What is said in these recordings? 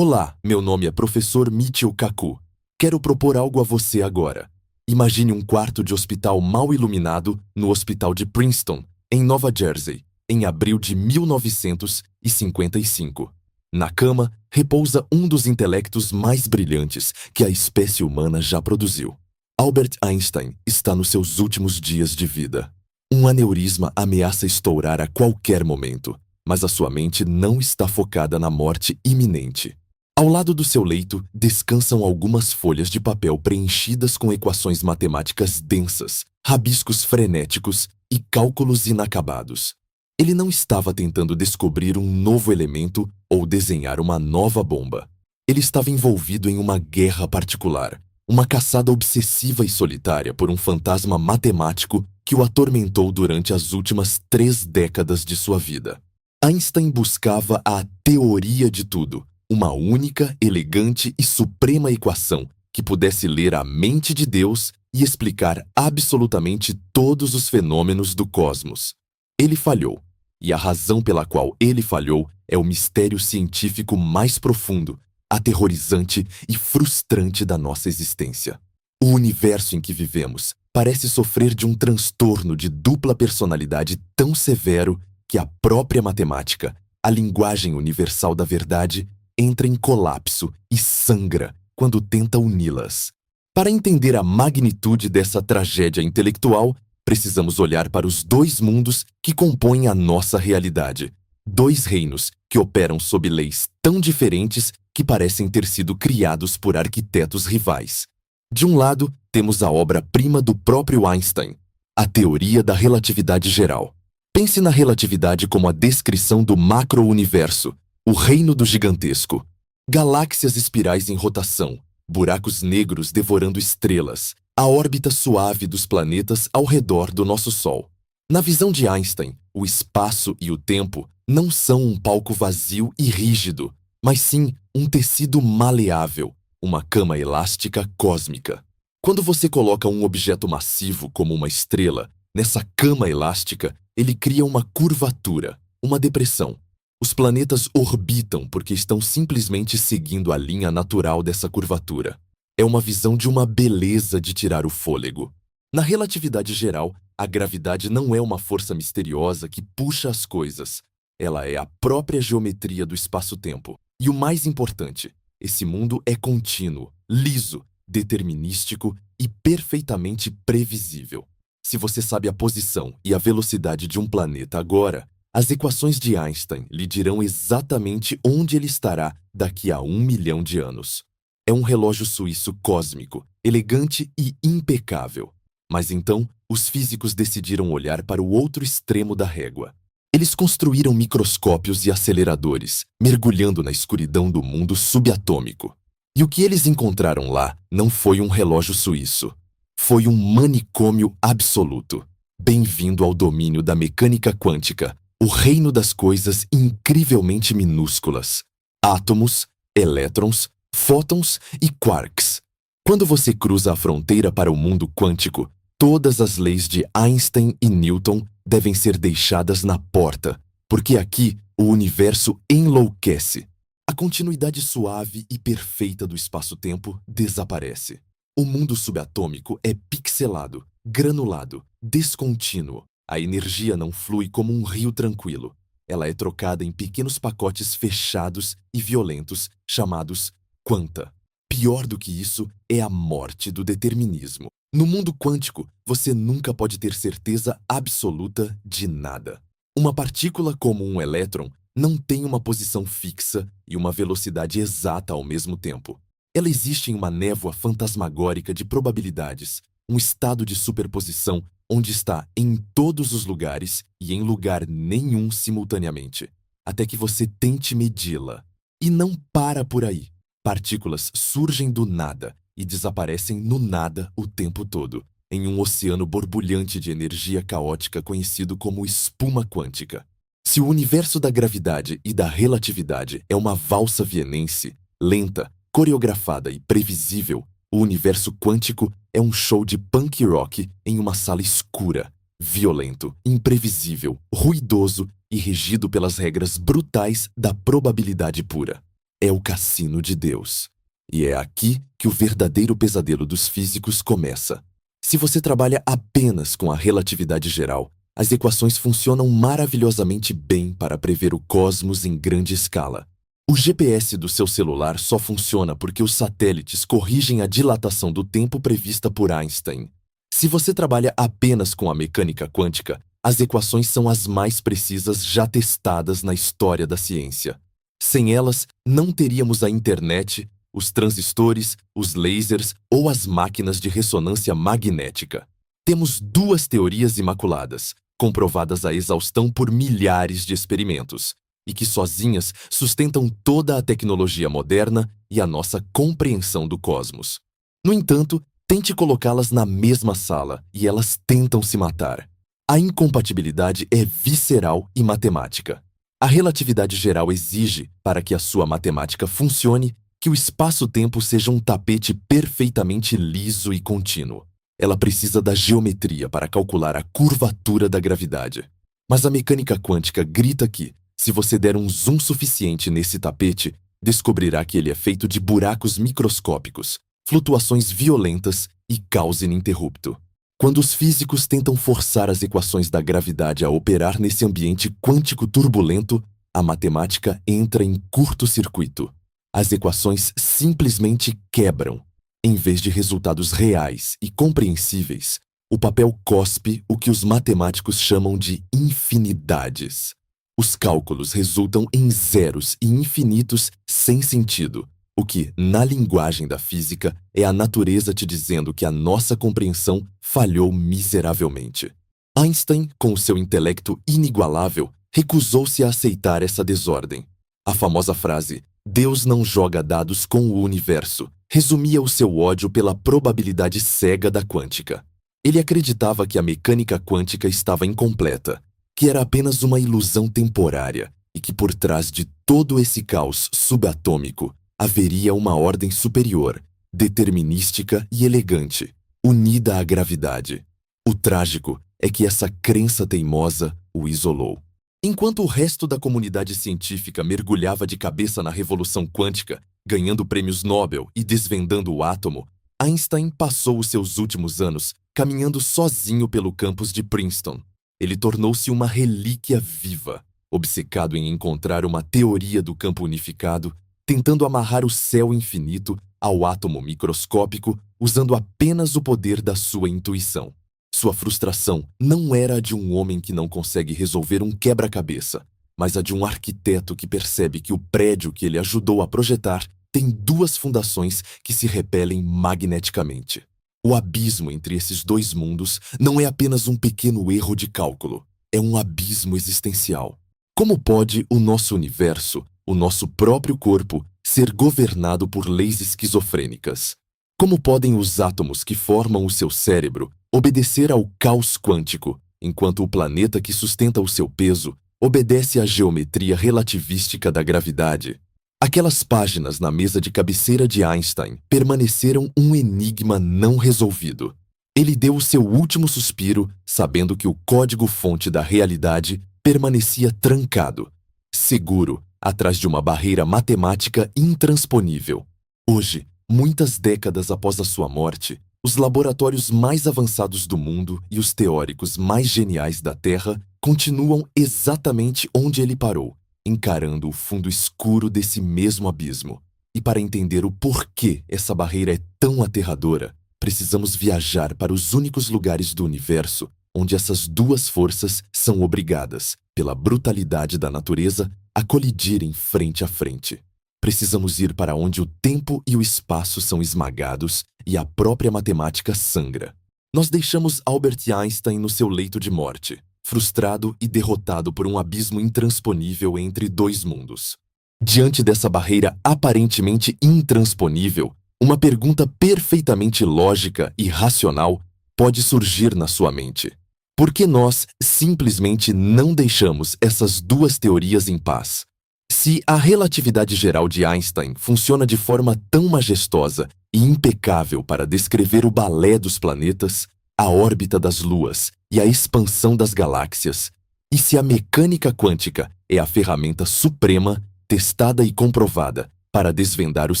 Olá, meu nome é Professor Michio Kaku. Quero propor algo a você agora. Imagine um quarto de hospital mal iluminado no Hospital de Princeton, em Nova Jersey, em abril de 1955. Na cama, repousa um dos intelectos mais brilhantes que a espécie humana já produziu. Albert Einstein está nos seus últimos dias de vida. Um aneurisma ameaça estourar a qualquer momento, mas a sua mente não está focada na morte iminente. Ao lado do seu leito descansam algumas folhas de papel preenchidas com equações matemáticas densas, rabiscos frenéticos e cálculos inacabados. Ele não estava tentando descobrir um novo elemento ou desenhar uma nova bomba. Ele estava envolvido em uma guerra particular, uma caçada obsessiva e solitária por um fantasma matemático que o atormentou durante as últimas 3 décadas de sua vida. Einstein buscava a teoria de tudo, uma única, elegante e suprema equação que pudesse ler a mente de Deus e explicar absolutamente todos os fenômenos do cosmos. Ele falhou, e a razão pela qual ele falhou é o mistério científico mais profundo, aterrorizante e frustrante da nossa existência. O universo em que vivemos parece sofrer de um transtorno de dupla personalidade tão severo que a própria matemática, a linguagem universal da verdade, entra em colapso e sangra quando tenta uni-las. Para entender a magnitude dessa tragédia intelectual, precisamos olhar para os 2 mundos que compõem a nossa realidade. 2 reinos que operam sob leis tão diferentes que parecem ter sido criados por arquitetos rivais. De um lado, temos a obra-prima do próprio Einstein, a teoria da relatividade geral. Pense na relatividade como a descrição do macro-universo, o reino do gigantesco. Galáxias espirais em rotação, buracos negros devorando estrelas, a órbita suave dos planetas ao redor do nosso Sol. Na visão de Einstein, o espaço e o tempo não são um palco vazio e rígido, mas sim um tecido maleável, uma cama elástica cósmica. Quando você coloca um objeto massivo como uma estrela nessa cama elástica, ele cria uma curvatura, uma depressão. Os planetas orbitam porque estão simplesmente seguindo a linha natural dessa curvatura. É uma visão de uma beleza de tirar o fôlego. Na relatividade geral, a gravidade não é uma força misteriosa que puxa as coisas. Ela é a própria geometria do espaço-tempo. E o mais importante, esse mundo é contínuo, liso, determinístico e perfeitamente previsível. Se você sabe a posição e a velocidade de um planeta agora, as equações de Einstein lhe dirão exatamente onde ele estará daqui a 1 milhão de anos. É um relógio suíço cósmico, elegante e impecável. Mas então, os físicos decidiram olhar para o outro extremo da régua. Eles construíram microscópios e aceleradores, mergulhando na escuridão do mundo subatômico. E o que eles encontraram lá não foi um relógio suíço. Foi um manicômio absoluto. Bem-vindo ao domínio da mecânica quântica, o reino das coisas incrivelmente minúsculas. Átomos, elétrons, fótons e quarks. Quando você cruza a fronteira para o mundo quântico, todas as leis de Einstein e Newton devem ser deixadas na porta, porque aqui o universo enlouquece. A continuidade suave e perfeita do espaço-tempo desaparece. O mundo subatômico é pixelado, granulado, descontínuo. A energia não flui como um rio tranquilo. Ela é trocada em pequenos pacotes fechados e violentos, chamados quanta. Pior do que isso é a morte do determinismo. No mundo quântico, você nunca pode ter certeza absoluta de nada. Uma partícula como um elétron não tem uma posição fixa e uma velocidade exata ao mesmo tempo. Ela existe em uma névoa fantasmagórica de probabilidades, um estado de superposição onde está em todos os lugares e em lugar nenhum simultaneamente, até que você tente medi-la. E não para por aí. Partículas surgem do nada e desaparecem no nada o tempo todo, em um oceano borbulhante de energia caótica conhecido como espuma quântica. Se o universo da gravidade e da relatividade é uma valsa vienense, lenta, coreografada e previsível, o universo quântico é um show de punk rock em uma sala escura, violento, imprevisível, ruidoso e regido pelas regras brutais da probabilidade pura. é o cassino de Deus. E é aqui que o verdadeiro pesadelo dos físicos começa. Se você trabalha apenas com a relatividade geral, as equações funcionam maravilhosamente bem para prever o cosmos em grande escala. O GPS do seu celular só funciona porque os satélites corrigem a dilatação do tempo prevista por Einstein. Se você trabalha apenas com a mecânica quântica, as equações são as mais precisas já testadas na história da ciência. Sem elas, não teríamos a internet, os transistores, os lasers ou as máquinas de ressonância magnética. Temos duas teorias imaculadas, comprovadas à exaustão por milhares de experimentos, e que sozinhas sustentam toda a tecnologia moderna e a nossa compreensão do cosmos. No entanto, tente colocá-las na mesma sala e elas tentam se matar. A incompatibilidade é visceral e matemática. A relatividade geral exige, para que a sua matemática funcione, que o espaço-tempo seja um tapete perfeitamente liso e contínuo. Ela precisa da geometria para calcular a curvatura da gravidade. Mas a mecânica quântica grita que, se você der um zoom suficiente nesse tapete, descobrirá que ele é feito de buracos microscópicos, flutuações violentas e caos ininterrupto. Quando os físicos tentam forçar as equações da gravidade a operar nesse ambiente quântico turbulento, a matemática entra em curto-circuito. As equações simplesmente quebram. Em vez de resultados reais e compreensíveis, o papel cospe o que os matemáticos chamam de infinidades. Os cálculos resultam em zeros e infinitos sem sentido, o que, na linguagem da física, é a natureza te dizendo que a nossa compreensão falhou miseravelmente. Einstein, com o seu intelecto inigualável, recusou-se a aceitar essa desordem. A famosa frase "Deus não joga dados com o universo" resumia o seu ódio pela probabilidade cega da quântica. Ele acreditava que a mecânica quântica estava incompleta, que era apenas uma ilusão temporária e que por trás de todo esse caos subatômico haveria uma ordem superior, determinística e elegante, unida à gravidade. O trágico é que essa crença teimosa o isolou. Enquanto o resto da comunidade científica mergulhava de cabeça na revolução quântica, ganhando prêmios Nobel e desvendando o átomo, Einstein passou os seus últimos anos caminhando sozinho pelo campus de Princeton. Ele tornou-se uma relíquia viva, obcecado em encontrar uma teoria do campo unificado, tentando amarrar o céu infinito ao átomo microscópico, usando apenas o poder da sua intuição. Sua frustração não era a de um homem que não consegue resolver um quebra-cabeça, mas a de um arquiteto que percebe que o prédio que ele ajudou a projetar tem duas fundações que se repelem magneticamente. O abismo entre esses dois mundos não é apenas um pequeno erro de cálculo, é um abismo existencial. Como pode o nosso universo, o nosso próprio corpo, ser governado por leis esquizofrênicas? Como podem os átomos que formam o seu cérebro obedecer ao caos quântico, enquanto o planeta que sustenta o seu peso obedece à geometria relativística da gravidade? Aquelas páginas na mesa de cabeceira de Einstein permaneceram um enigma não resolvido. Ele deu o seu último suspiro, sabendo que o código-fonte da realidade permanecia trancado, seguro, atrás de uma barreira matemática intransponível. Hoje, muitas décadas após a sua morte, os laboratórios mais avançados do mundo e os teóricos mais geniais da Terra continuam exatamente onde ele parou, encarando o fundo escuro desse mesmo abismo. E para entender o porquê essa barreira é tão aterradora, precisamos viajar para os únicos lugares do universo onde essas duas forças são obrigadas, pela brutalidade da natureza, a colidirem frente a frente. Precisamos ir para onde o tempo e o espaço são esmagados e a própria matemática sangra. Nós deixamos Albert Einstein no seu leito de morte, frustrado e derrotado por um abismo intransponível entre dois mundos. Diante dessa barreira aparentemente intransponível, uma pergunta perfeitamente lógica e racional pode surgir na sua mente. Por que nós simplesmente não deixamos essas duas teorias em paz? Se a relatividade geral de Einstein funciona de forma tão majestosa e impecável para descrever o balé dos planetas, a órbita das luas e a expansão das galáxias, e se a mecânica quântica é a ferramenta suprema, testada e comprovada, para desvendar os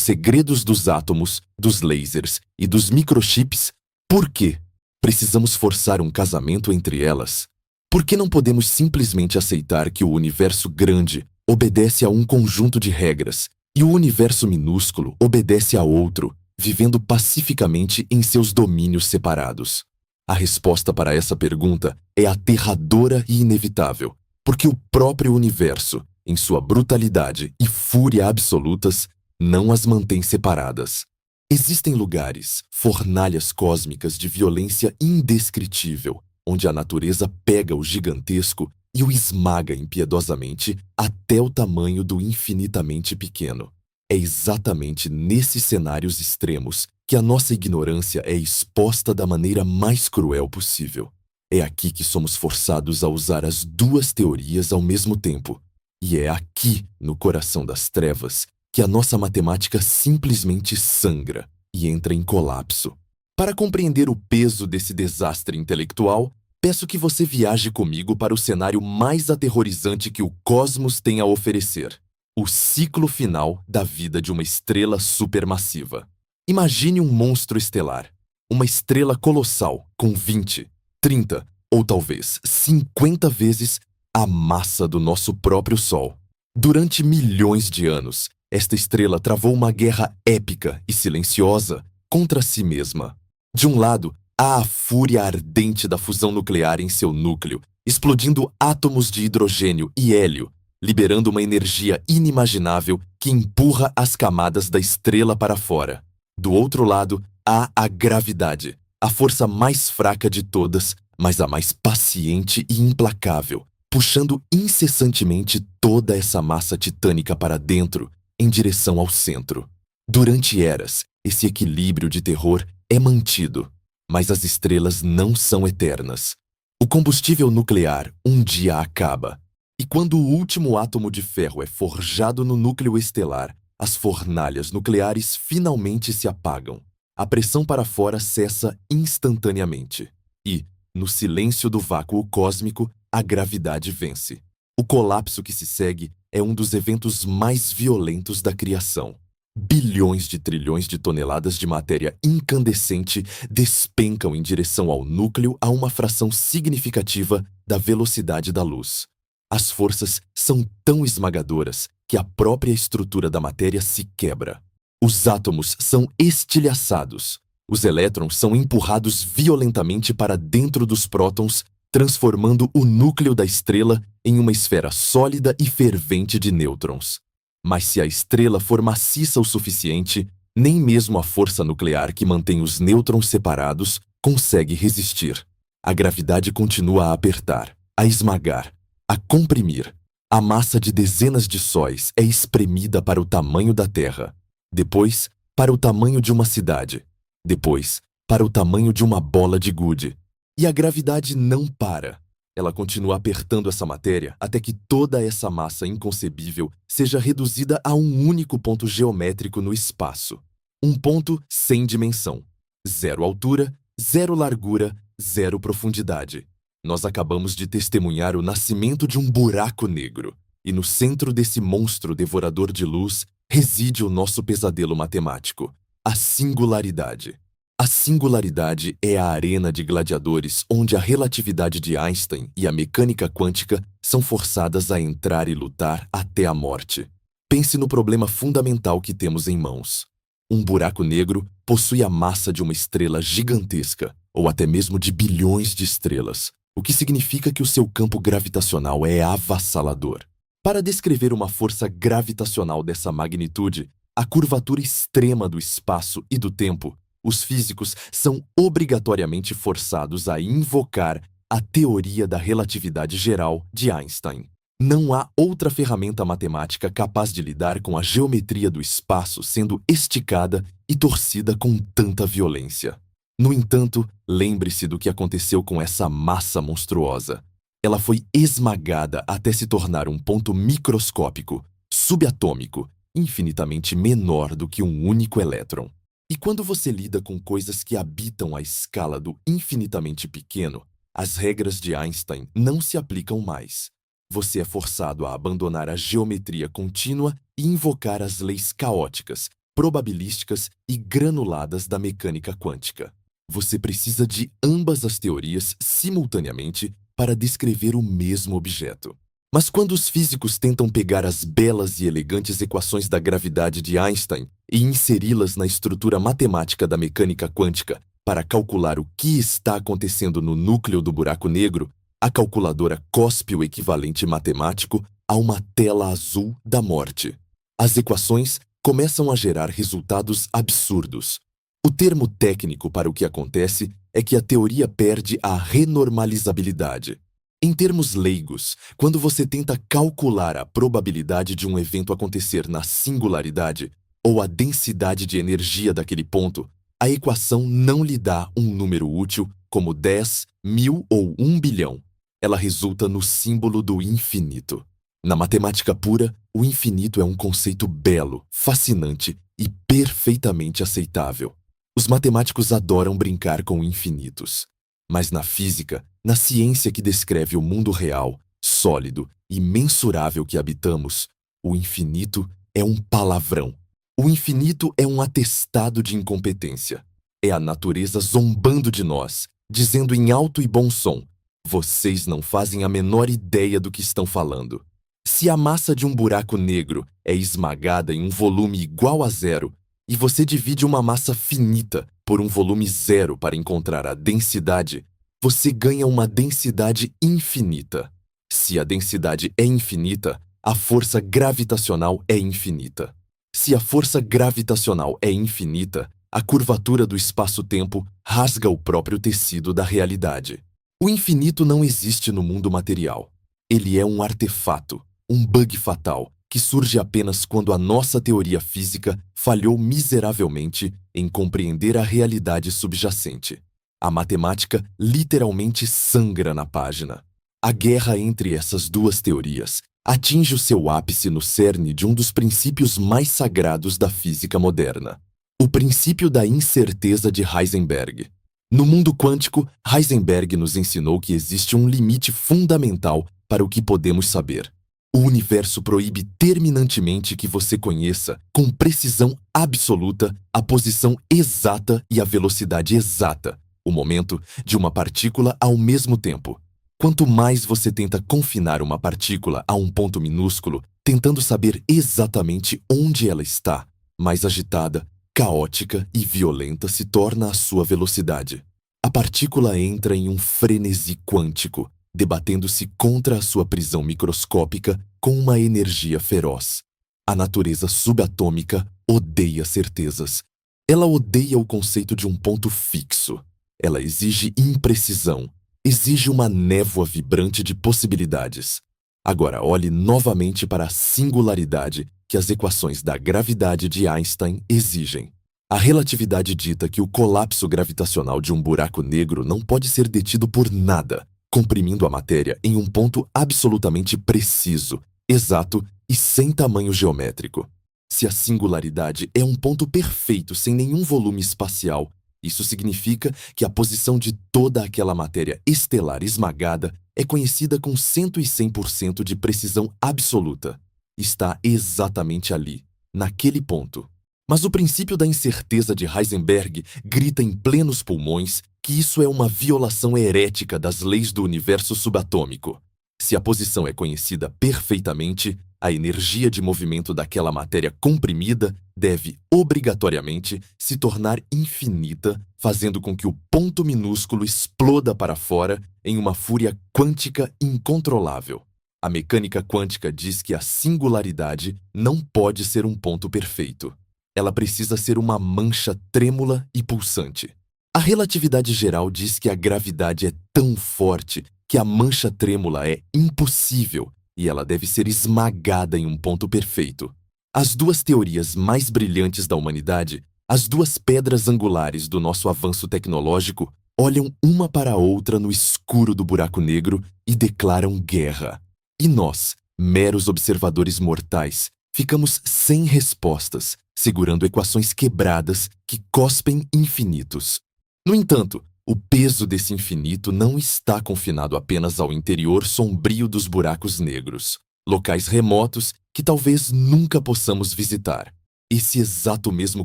segredos dos átomos, dos lasers e dos microchips. Por quê? Precisamos forçar um casamento entre elas? Por que não podemos simplesmente aceitar que o universo grande obedece a um conjunto de regras e o universo minúsculo obedece a outro, vivendo pacificamente em seus domínios separados? A resposta para essa pergunta é aterradora e inevitável, porque o próprio universo, em sua brutalidade e fúria absolutas, não as mantém separadas. Existem lugares, fornalhas cósmicas de violência indescritível, onde a natureza pega o gigantesco e o esmaga impiedosamente até o tamanho do infinitamente pequeno. É exatamente nesses cenários extremos que a nossa ignorância é exposta da maneira mais cruel possível. É aqui que somos forçados a usar as duas teorias ao mesmo tempo. E é aqui, no coração das trevas, que a nossa matemática simplesmente sangra e entra em colapso. Para compreender o peso desse desastre intelectual, peço que você viaje comigo para o cenário mais aterrorizante que o cosmos tem a oferecer: o ciclo final da vida de uma estrela supermassiva. Imagine um monstro estelar, uma estrela colossal com 20, 30 ou talvez 50 vezes a massa do nosso próprio Sol. Durante milhões de anos, esta estrela travou uma guerra épica e silenciosa contra si mesma. De um lado, há a fúria ardente da fusão nuclear em seu núcleo, explodindo átomos de hidrogênio e hélio, liberando uma energia inimaginável que empurra as camadas da estrela para fora. Do outro lado, há a gravidade, a força mais fraca de todas, mas a mais paciente e implacável, puxando incessantemente toda essa massa titânica para dentro, em direção ao centro. Durante eras, esse equilíbrio de terror é mantido, mas as estrelas não são eternas. O combustível nuclear um dia acaba, e quando o último átomo de ferro é forjado no núcleo estelar, as fornalhas nucleares finalmente se apagam. A pressão para fora cessa instantaneamente. E, no silêncio do vácuo cósmico, a gravidade vence. O colapso que se segue é um dos eventos mais violentos da criação. Bilhões de trilhões de toneladas de matéria incandescente despencam em direção ao núcleo a uma fração significativa da velocidade da luz. As forças são tão esmagadoras que a própria estrutura da matéria se quebra. Os átomos são estilhaçados. Os elétrons são empurrados violentamente para dentro dos prótons, transformando o núcleo da estrela em uma esfera sólida e fervente de nêutrons. Mas se a estrela for maciça o suficiente, nem mesmo a força nuclear que mantém os nêutrons separados consegue resistir. A gravidade continua a apertar, a esmagar, a comprimir. A massa de dezenas de sóis é espremida para o tamanho da Terra. Depois, para o tamanho de uma cidade. Depois, para o tamanho de uma bola de gude. E a gravidade não para. Ela continua apertando essa matéria até que toda essa massa inconcebível seja reduzida a um único ponto geométrico no espaço. Um ponto sem dimensão. 0 altura, 0 largura, 0 profundidade. Nós acabamos de testemunhar o nascimento de um buraco negro. E no centro desse monstro devorador de luz reside o nosso pesadelo matemático: a singularidade. A singularidade é a arena de gladiadores onde a relatividade de Einstein e a mecânica quântica são forçadas a entrar e lutar até a morte. Pense no problema fundamental que temos em mãos. Um buraco negro possui a massa de uma estrela gigantesca, ou até mesmo de bilhões de estrelas, o que significa que o seu campo gravitacional é avassalador. Para descrever uma força gravitacional dessa magnitude, a curvatura extrema do espaço e do tempo, os físicos são obrigatoriamente forçados a invocar a teoria da relatividade geral de Einstein. Não há outra ferramenta matemática capaz de lidar com a geometria do espaço sendo esticada e torcida com tanta violência. No entanto, lembre-se do que aconteceu com essa massa monstruosa. Ela foi esmagada até se tornar um ponto microscópico, subatômico, infinitamente menor do que um único elétron. E quando você lida com coisas que habitam a escala do infinitamente pequeno, as regras de Einstein não se aplicam mais. você é forçado a abandonar a geometria contínua e invocar as leis caóticas, probabilísticas e granuladas da mecânica quântica. Você precisa de ambas as teorias simultaneamente para descrever o mesmo objeto. Mas quando os físicos tentam pegar as belas e elegantes equações da gravidade de Einstein e inseri-las na estrutura matemática da mecânica quântica para calcular o que está acontecendo no núcleo do buraco negro, a calculadora cospe o equivalente matemático a uma tela azul da morte. As equações começam a gerar resultados absurdos. O termo técnico para o que acontece é que a teoria perde a renormalizabilidade. Em termos leigos, quando você tenta calcular a probabilidade de um evento acontecer na singularidade ou a densidade de energia daquele ponto, a equação não lhe dá um número útil como 10, 1000 ou 1 bilhão. Ela resulta no símbolo do infinito. Na matemática pura, o infinito é um conceito belo, fascinante e perfeitamente aceitável. Os matemáticos adoram brincar com infinitos. Mas na física, na ciência que descreve o mundo real, sólido e mensurável que habitamos, o infinito é um palavrão. O infinito é um atestado de incompetência. É a natureza zombando de nós, dizendo em alto e bom som: vocês não fazem a menor ideia do que estão falando. Se a massa de um buraco negro é esmagada em um volume igual a zero, e você divide uma massa finita por um volume zero para encontrar a densidade, você ganha uma densidade infinita. Se a densidade é infinita, a força gravitacional é infinita. Se a força gravitacional é infinita, a curvatura do espaço-tempo rasga o próprio tecido da realidade. O infinito não existe no mundo material. Ele é um artefato, um bug fatal, que surge apenas quando a nossa teoria física falhou miseravelmente em compreender a realidade subjacente. A matemática literalmente sangra na página. A guerra entre essas duas teorias atinge o seu ápice no cerne de um dos princípios mais sagrados da física moderna: o princípio da incerteza de Heisenberg. No mundo quântico, Heisenberg nos ensinou que existe um limite fundamental para o que podemos saber. O universo proíbe terminantemente que você conheça, com precisão absoluta, a posição exata e a velocidade exata, o momento de uma partícula ao mesmo tempo. Quanto mais você tenta confinar uma partícula a um ponto minúsculo, tentando saber exatamente onde ela está, mais agitada, caótica e violenta se torna a sua velocidade. A partícula entra em um frenesi quântico, debatendo-se contra a sua prisão microscópica com uma energia feroz. A natureza subatômica odeia certezas. Ela odeia o conceito de um ponto fixo. Ela exige imprecisão, exige uma névoa vibrante de possibilidades. Agora olhe novamente para a singularidade que as equações da gravidade de Einstein exigem. A relatividade dita que o colapso gravitacional de um buraco negro não pode ser detido por nada, comprimindo a matéria em um ponto absolutamente preciso, exato e sem tamanho geométrico. Se a singularidade é um ponto perfeito sem nenhum volume espacial, isso significa que a posição de toda aquela matéria estelar esmagada é conhecida com 100% de precisão absoluta. Está exatamente ali, naquele ponto. Mas o princípio da incerteza de Heisenberg grita em plenos pulmões que isso é uma violação herética das leis do universo subatômico. Se a posição é conhecida perfeitamente, a energia de movimento daquela matéria comprimida deve, obrigatoriamente, se tornar infinita, fazendo com que o ponto minúsculo exploda para fora em uma fúria quântica incontrolável. A mecânica quântica diz que a singularidade não pode ser um ponto perfeito. Ela precisa ser uma mancha trêmula e pulsante. A relatividade geral diz que a gravidade é tão forte que a mancha trêmula é impossível e ela deve ser esmagada em um ponto perfeito. As duas teorias mais brilhantes da humanidade, as duas pedras angulares do nosso avanço tecnológico, olham uma para a outra no escuro do buraco negro e declaram guerra. E nós, meros observadores mortais, ficamos sem respostas, segurando equações quebradas que cospem infinitos. No entanto, O peso desse infinito não está confinado apenas ao interior sombrio dos buracos negros, locais remotos que talvez nunca possamos visitar. Esse exato mesmo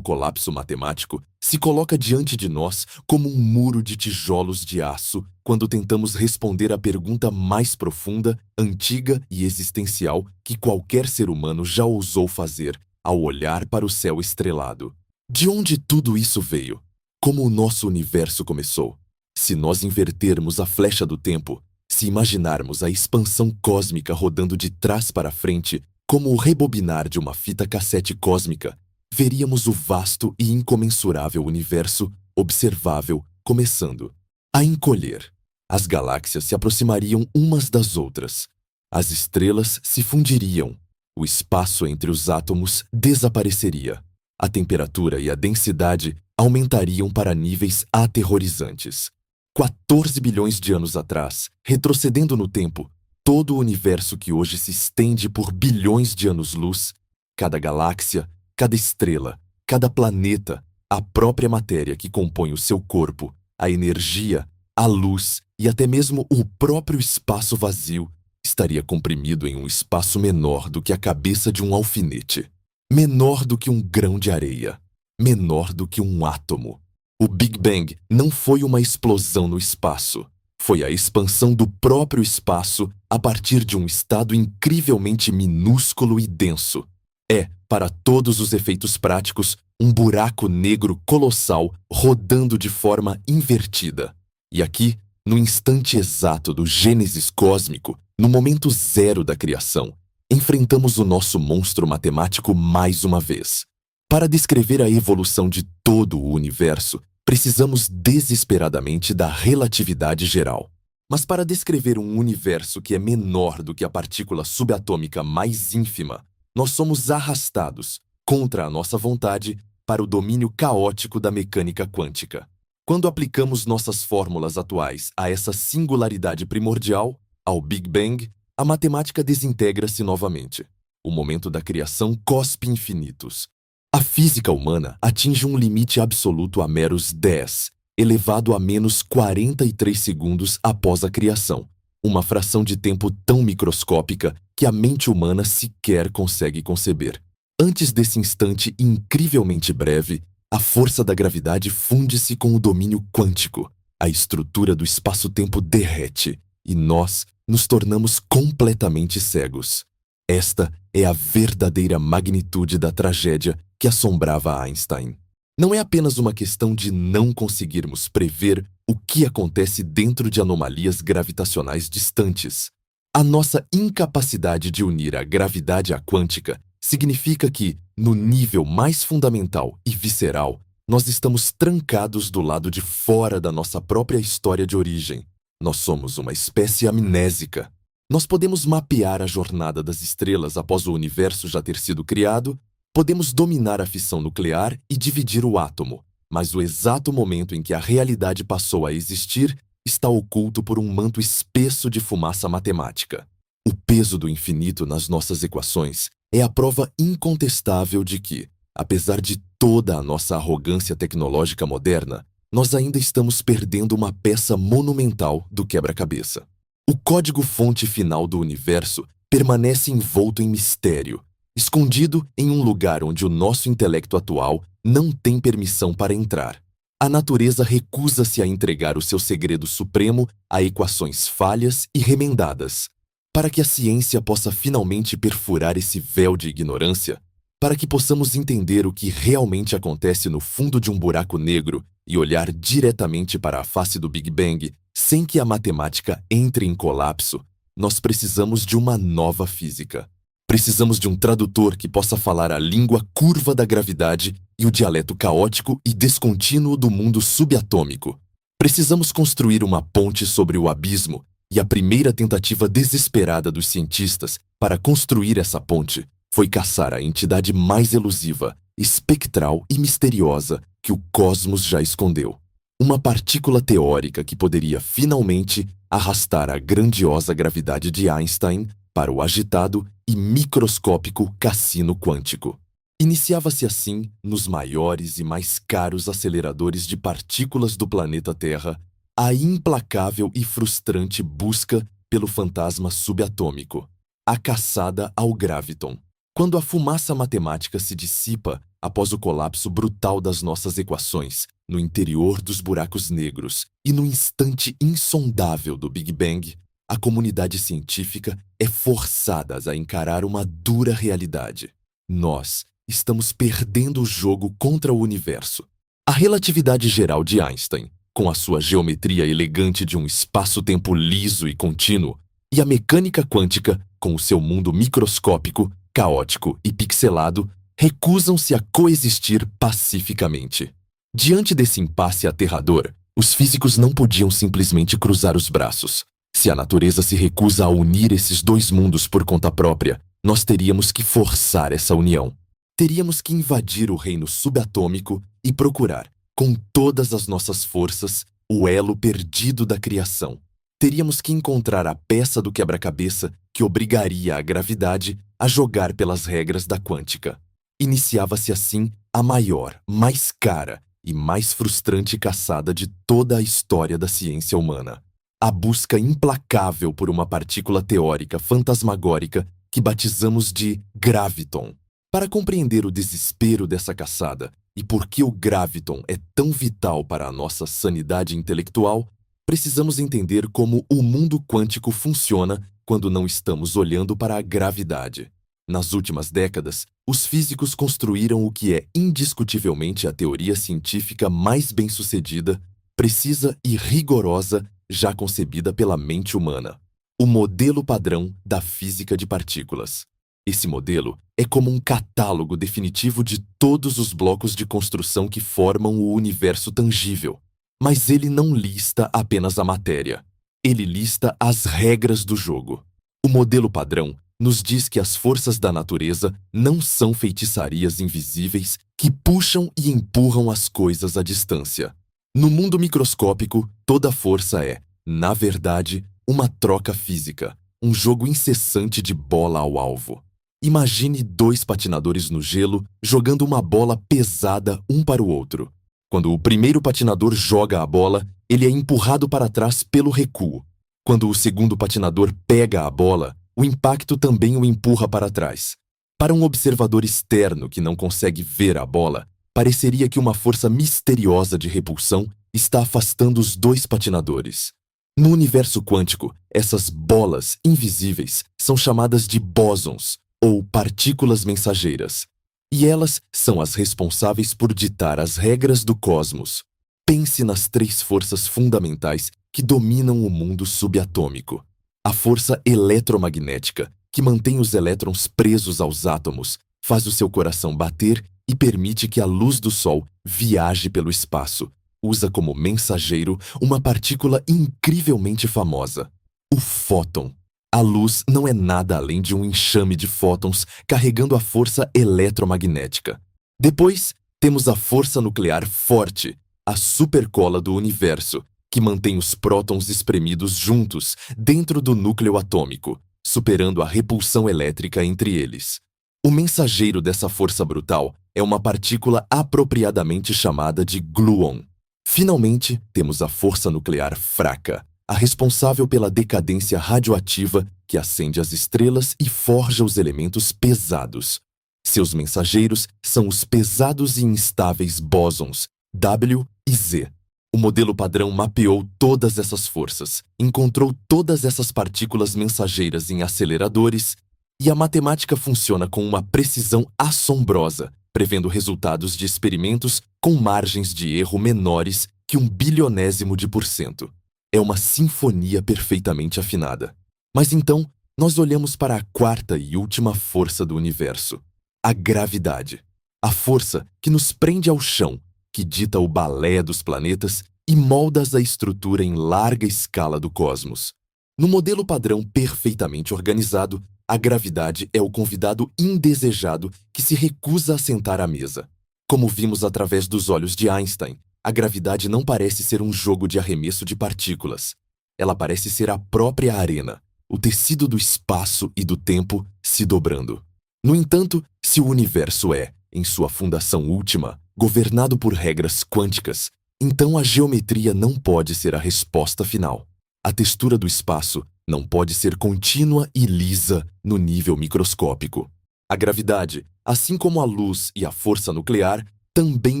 colapso matemático se coloca diante de nós como um muro de tijolos de aço quando tentamos responder à pergunta mais profunda, antiga e existencial que qualquer ser humano já ousou fazer ao olhar para o céu estrelado. De onde tudo isso veio? Como o nosso universo começou? Se nós invertermos a flecha do tempo, se imaginarmos a expansão cósmica rodando de trás para frente, como o rebobinar de uma fita cassete cósmica, veríamos o vasto e incomensurável universo observável começando a encolher. As galáxias se aproximariam umas das outras. As estrelas se fundiriam. O espaço entre os átomos desapareceria. A temperatura e a densidade aumentariam para níveis aterrorizantes. 14 bilhões de anos atrás, retrocedendo no tempo, todo o universo que hoje se estende por bilhões de anos-luz, cada galáxia, cada estrela, cada planeta, a própria matéria que compõe o seu corpo, a energia, a luz e até mesmo o próprio espaço vazio estaria comprimido em um espaço menor do que a cabeça de um alfinete, menor do que um grão de areia, menor do que um átomo. O Big Bang não foi uma explosão no espaço. Foi a expansão do próprio espaço a partir de um estado incrivelmente minúsculo e denso. É, para todos os efeitos práticos, um buraco negro colossal rodando de forma invertida. E aqui, no instante exato do Gênesis cósmico, no momento zero da criação, enfrentamos o nosso monstro matemático mais uma vez. Para descrever a evolução de todo o universo, precisamos desesperadamente da relatividade geral. Mas para descrever um universo que é menor do que a partícula subatômica mais ínfima, nós somos arrastados, contra a nossa vontade, para o domínio caótico da mecânica quântica. Quando aplicamos nossas fórmulas atuais a essa singularidade primordial, ao Big Bang, a matemática desintegra-se novamente. O momento da criação cospe infinitos. A física humana atinge um limite absoluto a meros 10, elevado a menos 43 segundos após a criação, uma fração de tempo tão microscópica que a mente humana sequer consegue conceber. Antes desse instante incrivelmente breve, a força da gravidade funde-se com o domínio quântico. A estrutura do espaço-tempo derrete e nós nos tornamos completamente cegos. Esta é a verdadeira magnitude da tragédia que assombrava Einstein. Não é apenas uma questão de não conseguirmos prever o que acontece dentro de anomalias gravitacionais distantes. A nossa incapacidade de unir a gravidade à quântica significa que, no nível mais fundamental e visceral, nós estamos trancados do lado de fora da nossa própria história de origem. Nós somos uma espécie amnésica. Nós podemos mapear a jornada das estrelas após o universo já ter sido criado, podemos dominar a fissão nuclear e dividir o átomo, mas o exato momento em que a realidade passou a existir está oculto por um manto espesso de fumaça matemática. O peso do infinito nas nossas equações é a prova incontestável de que, apesar de toda a nossa arrogância tecnológica moderna, nós ainda estamos perdendo uma peça monumental do quebra-cabeça. O código-fonte final do universo permanece envolto em mistério, escondido em um lugar onde o nosso intelecto atual não tem permissão para entrar. A natureza recusa-se a entregar o seu segredo supremo a equações falhas e remendadas. Para que a ciência possa finalmente perfurar esse véu de ignorância, para que possamos entender o que realmente acontece no fundo de um buraco negro e olhar diretamente para a face do Big Bang, sem que a matemática entre em colapso, nós precisamos de uma nova física. Precisamos de um tradutor que possa falar a língua curva da gravidade e o dialeto caótico e descontínuo do mundo subatômico. Precisamos construir uma ponte sobre o abismo, e a primeira tentativa desesperada dos cientistas para construir essa ponte foi caçar a entidade mais elusiva, espectral e misteriosa que o cosmos já escondeu. Uma partícula teórica que poderia finalmente arrastar a grandiosa gravidade de Einstein para o agitado e microscópico cassino quântico. Iniciava-se assim, nos maiores e mais caros aceleradores de partículas do planeta Terra, A implacável e frustrante busca pelo fantasma subatômico. A caçada ao graviton. Quando a fumaça matemática se dissipa após o colapso brutal das nossas equações, no interior dos buracos negros e no instante insondável do Big Bang, a comunidade científica é forçada a encarar uma dura realidade. Nós estamos perdendo o jogo contra o universo. A relatividade geral de Einstein, com a sua geometria elegante de um espaço-tempo liso e contínuo, e a mecânica quântica, com o seu mundo microscópico, caótico e pixelado, recusam-se a coexistir pacificamente. Diante desse impasse aterrador, os físicos não podiam simplesmente cruzar os braços. Se a natureza se recusa a unir esses dois mundos por conta própria, nós teríamos que forçar essa união. Teríamos que invadir o reino subatômico e procurar, com todas as nossas forças, o elo perdido da criação. Teríamos que encontrar a peça do quebra-cabeça que obrigaria a gravidade a jogar pelas regras da quântica. Iniciava-se assim a maior, mais cara e mais frustrante caçada de toda a história da ciência humana. A busca implacável por uma partícula teórica fantasmagórica que batizamos de graviton. Para compreender o desespero dessa caçada e por que o graviton é tão vital para a nossa sanidade intelectual, precisamos entender como o mundo quântico funciona quando não estamos olhando para a gravidade. Nas últimas décadas, os físicos construíram o que é indiscutivelmente a teoria científica mais bem-sucedida, precisa e rigorosa já concebida pela mente humana: o modelo padrão da física de partículas. Esse modelo é como um catálogo definitivo de todos os blocos de construção que formam o universo tangível. Mas ele não lista apenas a matéria. Ele lista as regras do jogo. O modelo padrão nos diz que as forças da natureza não são feitiçarias invisíveis que puxam e empurram as coisas à distância. No mundo microscópico, toda força é, na verdade, uma troca física, um jogo incessante de bola ao alvo. Imagine dois patinadores no gelo jogando uma bola pesada um para o outro. Quando o primeiro patinador joga a bola, ele é empurrado para trás pelo recuo. Quando o segundo patinador pega a bola, o impacto também o empurra para trás. Para um observador externo que não consegue ver a bola, pareceria que uma força misteriosa de repulsão está afastando os dois patinadores. No universo quântico, essas bolas invisíveis são chamadas de bósons, ou partículas mensageiras. E elas são as responsáveis por ditar as regras do cosmos. Pense nas três forças fundamentais que dominam o mundo subatômico. A força eletromagnética, que mantém os elétrons presos aos átomos, faz o seu coração bater e permite que a luz do Sol viaje pelo espaço. Usa como mensageiro uma partícula incrivelmente famosa: o fóton. A luz não é nada além de um enxame de fótons carregando a força eletromagnética. Depois, temos a força nuclear forte, a supercola do universo, que mantém os prótons espremidos juntos dentro do núcleo atômico, superando a repulsão elétrica entre eles. O mensageiro dessa força brutal é uma partícula apropriadamente chamada de gluon. Finalmente, temos a força nuclear fraca, a responsável pela decadência radioativa que acende as estrelas e forja os elementos pesados. Seus mensageiros são os pesados e instáveis bósons, W e Z. O modelo padrão mapeou todas essas forças, encontrou todas essas partículas mensageiras em aceleradores, e a matemática funciona com uma precisão assombrosa, prevendo resultados de experimentos com margens de erro menores que 1/1000%. É uma sinfonia perfeitamente afinada. Mas então, nós olhamos para a quarta e última força do universo: a gravidade. A força que nos prende ao chão, que dita o balé dos planetas e molda a estrutura em larga escala do cosmos. No modelo padrão perfeitamente organizado, a gravidade é o convidado indesejado que se recusa a sentar à mesa. Como vimos através dos olhos de Einstein, a gravidade não parece ser um jogo de arremesso de partículas. Ela parece ser a própria arena, o tecido do espaço e do tempo se dobrando. No entanto, se o universo é, em sua fundação última, governado por regras quânticas, Então a geometria não pode ser a resposta final. A textura do espaço não pode ser contínua e lisa no nível microscópico. A gravidade, assim como a luz e a força nuclear, também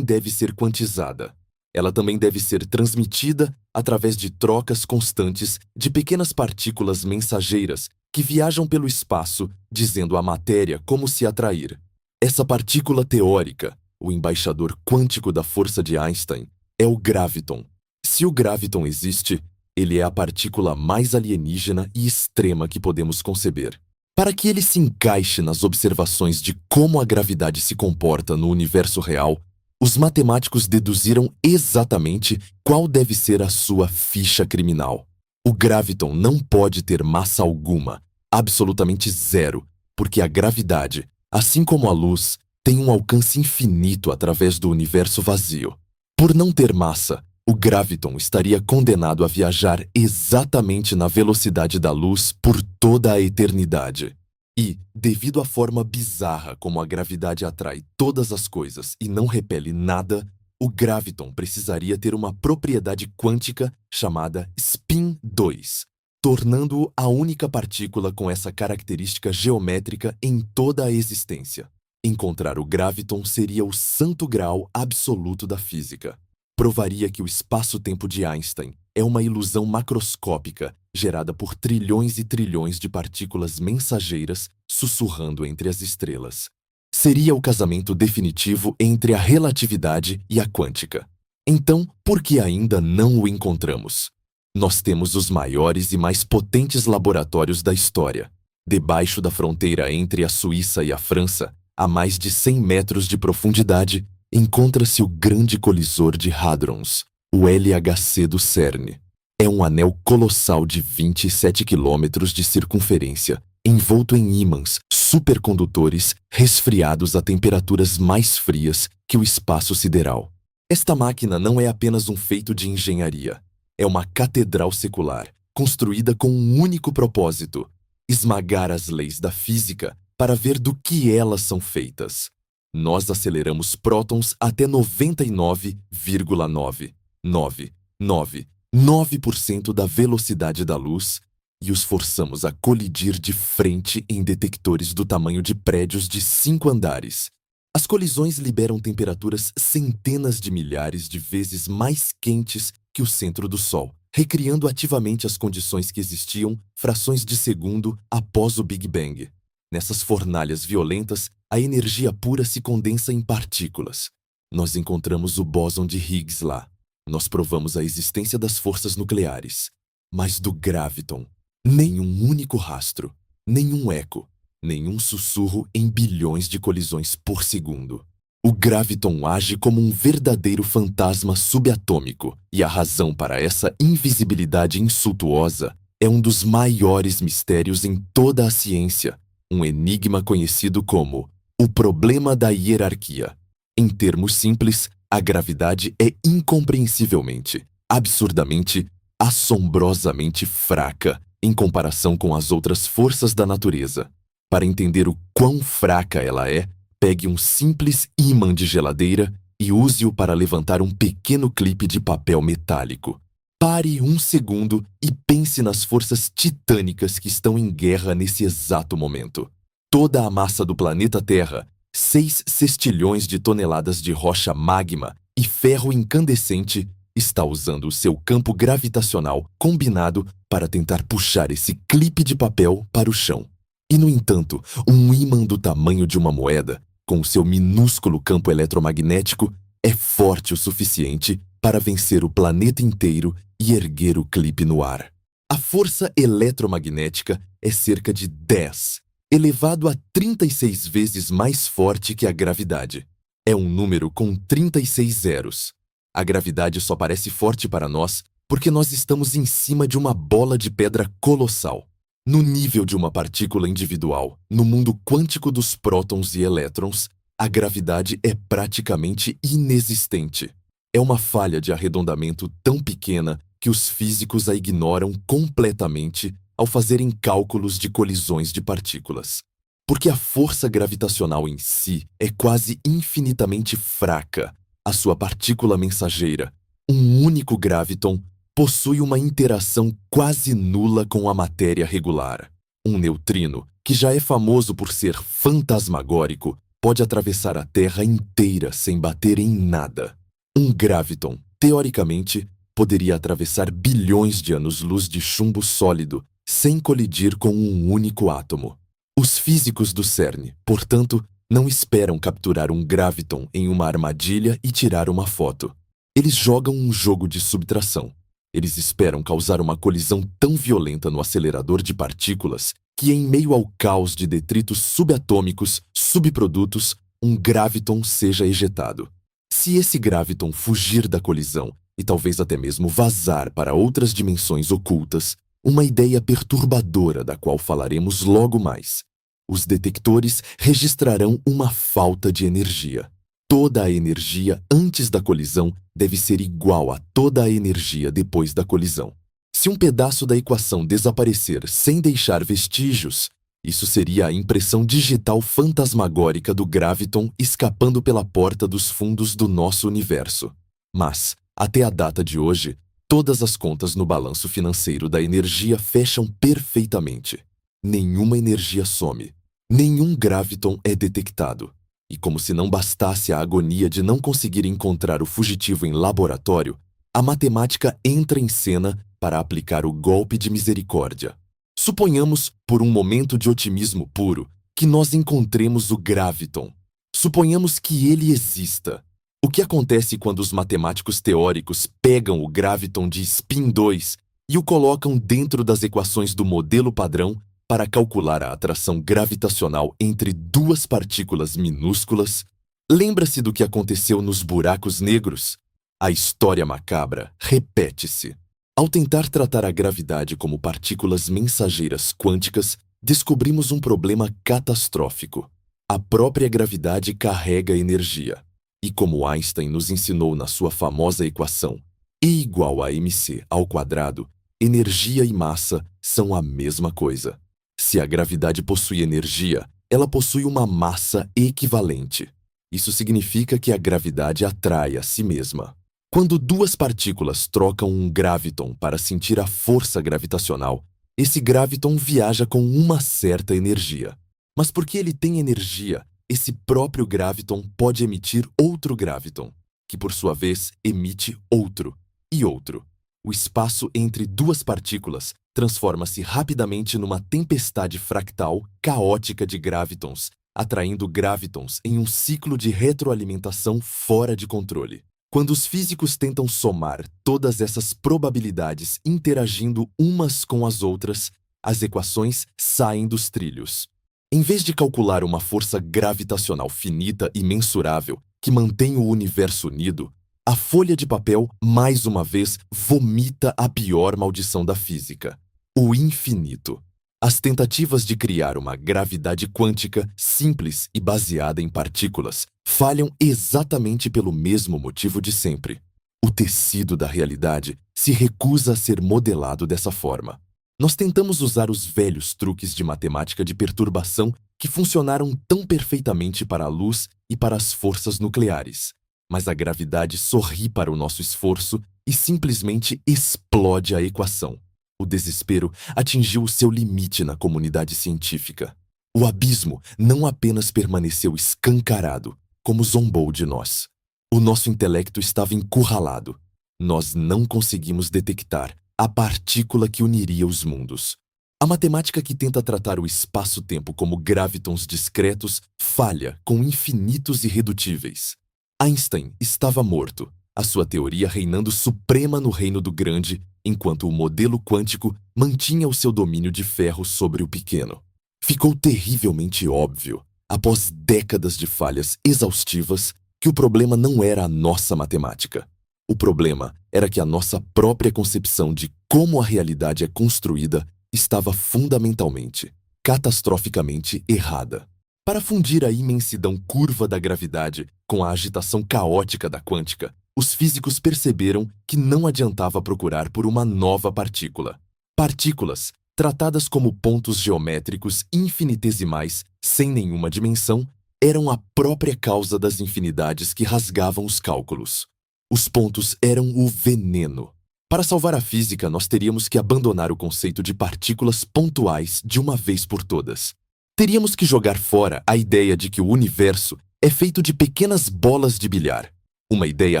deve ser quantizada. Ela também deve ser transmitida através de trocas constantes de pequenas partículas mensageiras que viajam pelo espaço, dizendo à matéria como se atrair. Essa partícula teórica, o embaixador quântico da força de Einstein, é o graviton. Se o graviton existe, ele é a partícula mais alienígena e extrema que podemos conceber. Para que ele se encaixe nas observações de como a gravidade se comporta no universo real, os matemáticos deduziram exatamente qual deve ser a sua ficha criminal. O graviton não pode ter massa alguma, absolutamente zero, porque a gravidade, assim como a luz, tem um alcance infinito através do universo vazio. Por não ter massa, o graviton estaria condenado a viajar exatamente na velocidade da luz por toda a eternidade. E, devido à forma bizarra como a gravidade atrai todas as coisas e não repele nada, o graviton precisaria ter uma propriedade quântica chamada spin 2, tornando-o a única partícula com essa característica geométrica em toda a existência. Encontrar o graviton seria o santo graal absoluto da física. Provaria que o espaço-tempo de Einstein é uma ilusão macroscópica gerada por trilhões e trilhões de partículas mensageiras sussurrando entre as estrelas. Seria o casamento definitivo entre a relatividade e a quântica. Então, por que ainda não o encontramos? Nós temos os maiores e mais potentes laboratórios da história. Debaixo da fronteira entre a Suíça e a França, a mais de 100 metros de profundidade, encontra-se o Grande Colisor de Hadrons, o LHC do CERN. É um anel colossal de 27 quilômetros de circunferência, envolto em ímãs supercondutores resfriados a temperaturas mais frias que o espaço sideral. Esta máquina não é apenas um feito de engenharia. É uma catedral secular, construída com um único propósito: esmagar as leis da física para ver do que elas são feitas. Nós aceleramos prótons até 99,9999% da velocidade da luz e os forçamos a colidir de frente em detectores do tamanho de prédios de 5 andares. As colisões liberam temperaturas centenas de milhares de vezes mais quentes que o centro do Sol, recriando ativamente as condições que existiam frações de segundo após o Big Bang. Nessas fornalhas violentas, a energia pura se condensa em partículas. Nós encontramos o bóson de Higgs lá. Nós provamos a existência das forças nucleares. Mas do graviton, nenhum único rastro, nenhum eco, nenhum sussurro em bilhões de colisões por segundo. O graviton age como um verdadeiro fantasma subatômico, e a razão para essa invisibilidade insultuosa é um dos maiores mistérios em toda a ciência, um enigma conhecido como o problema da hierarquia. Em termos simples, a gravidade é incompreensivelmente, absurdamente, assombrosamente fraca em comparação com as outras forças da natureza. Para entender o quão fraca ela é, pegue um simples ímã de geladeira e use-o para levantar um pequeno clipe de papel metálico. Pare um segundo e pense nas forças titânicas que estão em guerra nesse exato momento. Toda a massa do planeta Terra, 6 sextilhões de toneladas de rocha magma e ferro incandescente, está usando o seu campo gravitacional combinado para tentar puxar esse clipe de papel para o chão. E, no entanto, um ímã do tamanho de uma moeda, com o seu minúsculo campo eletromagnético, é forte o suficiente para vencer o planeta inteiro e erguer o clipe no ar. A força eletromagnética é cerca de 10, elevado a 36 vezes mais forte que a gravidade. É um número com 36 zeros. A gravidade só parece forte para nós porque nós estamos em cima de uma bola de pedra colossal. No nível de uma partícula individual, no mundo quântico dos prótons e elétrons, a gravidade é praticamente inexistente. É uma falha de arredondamento tão pequena que os físicos a ignoram completamente ao fazerem cálculos de colisões de partículas. Porque a força gravitacional em si é quase infinitamente fraca, a sua partícula mensageira, Um único graviton possui uma interação quase nula com a matéria regular. Um neutrino, que já é famoso por ser fantasmagórico, pode atravessar a Terra inteira sem bater em nada. Um graviton, teoricamente, poderia atravessar bilhões de anos-luz de chumbo sólido sem colidir com um único átomo. Os físicos do CERN, portanto, não esperam capturar um graviton em uma armadilha e tirar uma foto. Eles jogam um jogo de subtração. Eles esperam causar uma colisão tão violenta no acelerador de partículas que, em meio ao caos de detritos subatômicos, subprodutos, um graviton seja ejetado. Se esse graviton fugir da colisão e talvez até mesmo vazar para outras dimensões ocultas, uma ideia perturbadora da qual falaremos logo mais. Os detectores registrarão uma falta de energia. Toda a energia antes da colisão deve ser igual a toda a energia depois da colisão. Se um pedaço da equação desaparecer sem deixar vestígios, isso seria a impressão digital fantasmagórica do graviton escapando pela porta dos fundos do nosso universo. Mas, até a data de hoje, todas as contas no balanço financeiro da energia fecham perfeitamente. Nenhuma energia some. Nenhum graviton é detectado. E como se não bastasse a agonia de não conseguir encontrar o fugitivo em laboratório, a matemática entra em cena para aplicar o golpe de misericórdia. Suponhamos, por um momento de otimismo puro, que nós encontremos o graviton. Suponhamos que ele exista. O que acontece quando os matemáticos teóricos pegam o graviton de spin 2 e o colocam dentro das equações do modelo padrão para calcular a atração gravitacional entre duas partículas minúsculas? Lembra-se do que aconteceu nos buracos negros? A história macabra repete-se. Ao tentar tratar a gravidade como partículas mensageiras quânticas, descobrimos um problema catastrófico. A própria gravidade carrega energia. E como Einstein nos ensinou na sua famosa equação, E igual a mc², energia e massa são a mesma coisa. Se a gravidade possui energia, ela possui uma massa equivalente. Isso significa que a gravidade atrai a si mesma. Quando duas partículas trocam um graviton para sentir a força gravitacional, esse graviton viaja com uma certa energia. Mas porque ele tem energia, esse próprio graviton pode emitir outro graviton, que por sua vez emite outro e outro. O espaço entre duas partículas transforma-se rapidamente numa tempestade fractal caótica de gravitons, atraindo gravitons em um ciclo de retroalimentação fora de controle. Quando os físicos tentam somar todas essas probabilidades interagindo umas com as outras, as equações saem dos trilhos. Em vez de calcular uma força gravitacional finita e mensurável que mantém o universo unido, a folha de papel, mais uma vez, vomita a pior maldição da física: o infinito. As tentativas de criar uma gravidade quântica simples e baseada em partículas falham exatamente pelo mesmo motivo de sempre. O tecido da realidade se recusa a ser modelado dessa forma. Nós tentamos usar os velhos truques de matemática de perturbação que funcionaram tão perfeitamente para a luz e para as forças nucleares. Mas a gravidade sorri para o nosso esforço e simplesmente explode a equação. O desespero atingiu o seu limite na comunidade científica. O abismo não apenas permaneceu escancarado, como zombou de nós. O nosso intelecto estava encurralado. Nós não conseguimos detectar a partícula que uniria os mundos. A matemática que tenta tratar o espaço-tempo como gravitons discretos falha com infinitos irredutíveis. Einstein estava morto, a sua teoria reinando suprema no reino do grande, enquanto o modelo quântico mantinha o seu domínio de ferro sobre o pequeno. Ficou terrivelmente óbvio, após décadas de falhas exaustivas, que o problema não era a nossa matemática. O problema era que a nossa própria concepção de como a realidade é construída estava fundamentalmente, catastroficamente errada. Para fundir a imensidão curva da gravidade com a agitação caótica da quântica, os físicos perceberam que não adiantava procurar por uma nova partícula. Partículas, tratadas como pontos geométricos infinitesimais sem nenhuma dimensão, eram a própria causa das infinidades que rasgavam os cálculos. Os pontos eram o veneno. Para salvar a física, nós teríamos que abandonar o conceito de partículas pontuais de uma vez por todas. Teríamos que jogar fora a ideia de que o universo é feito de pequenas bolas de bilhar. Uma ideia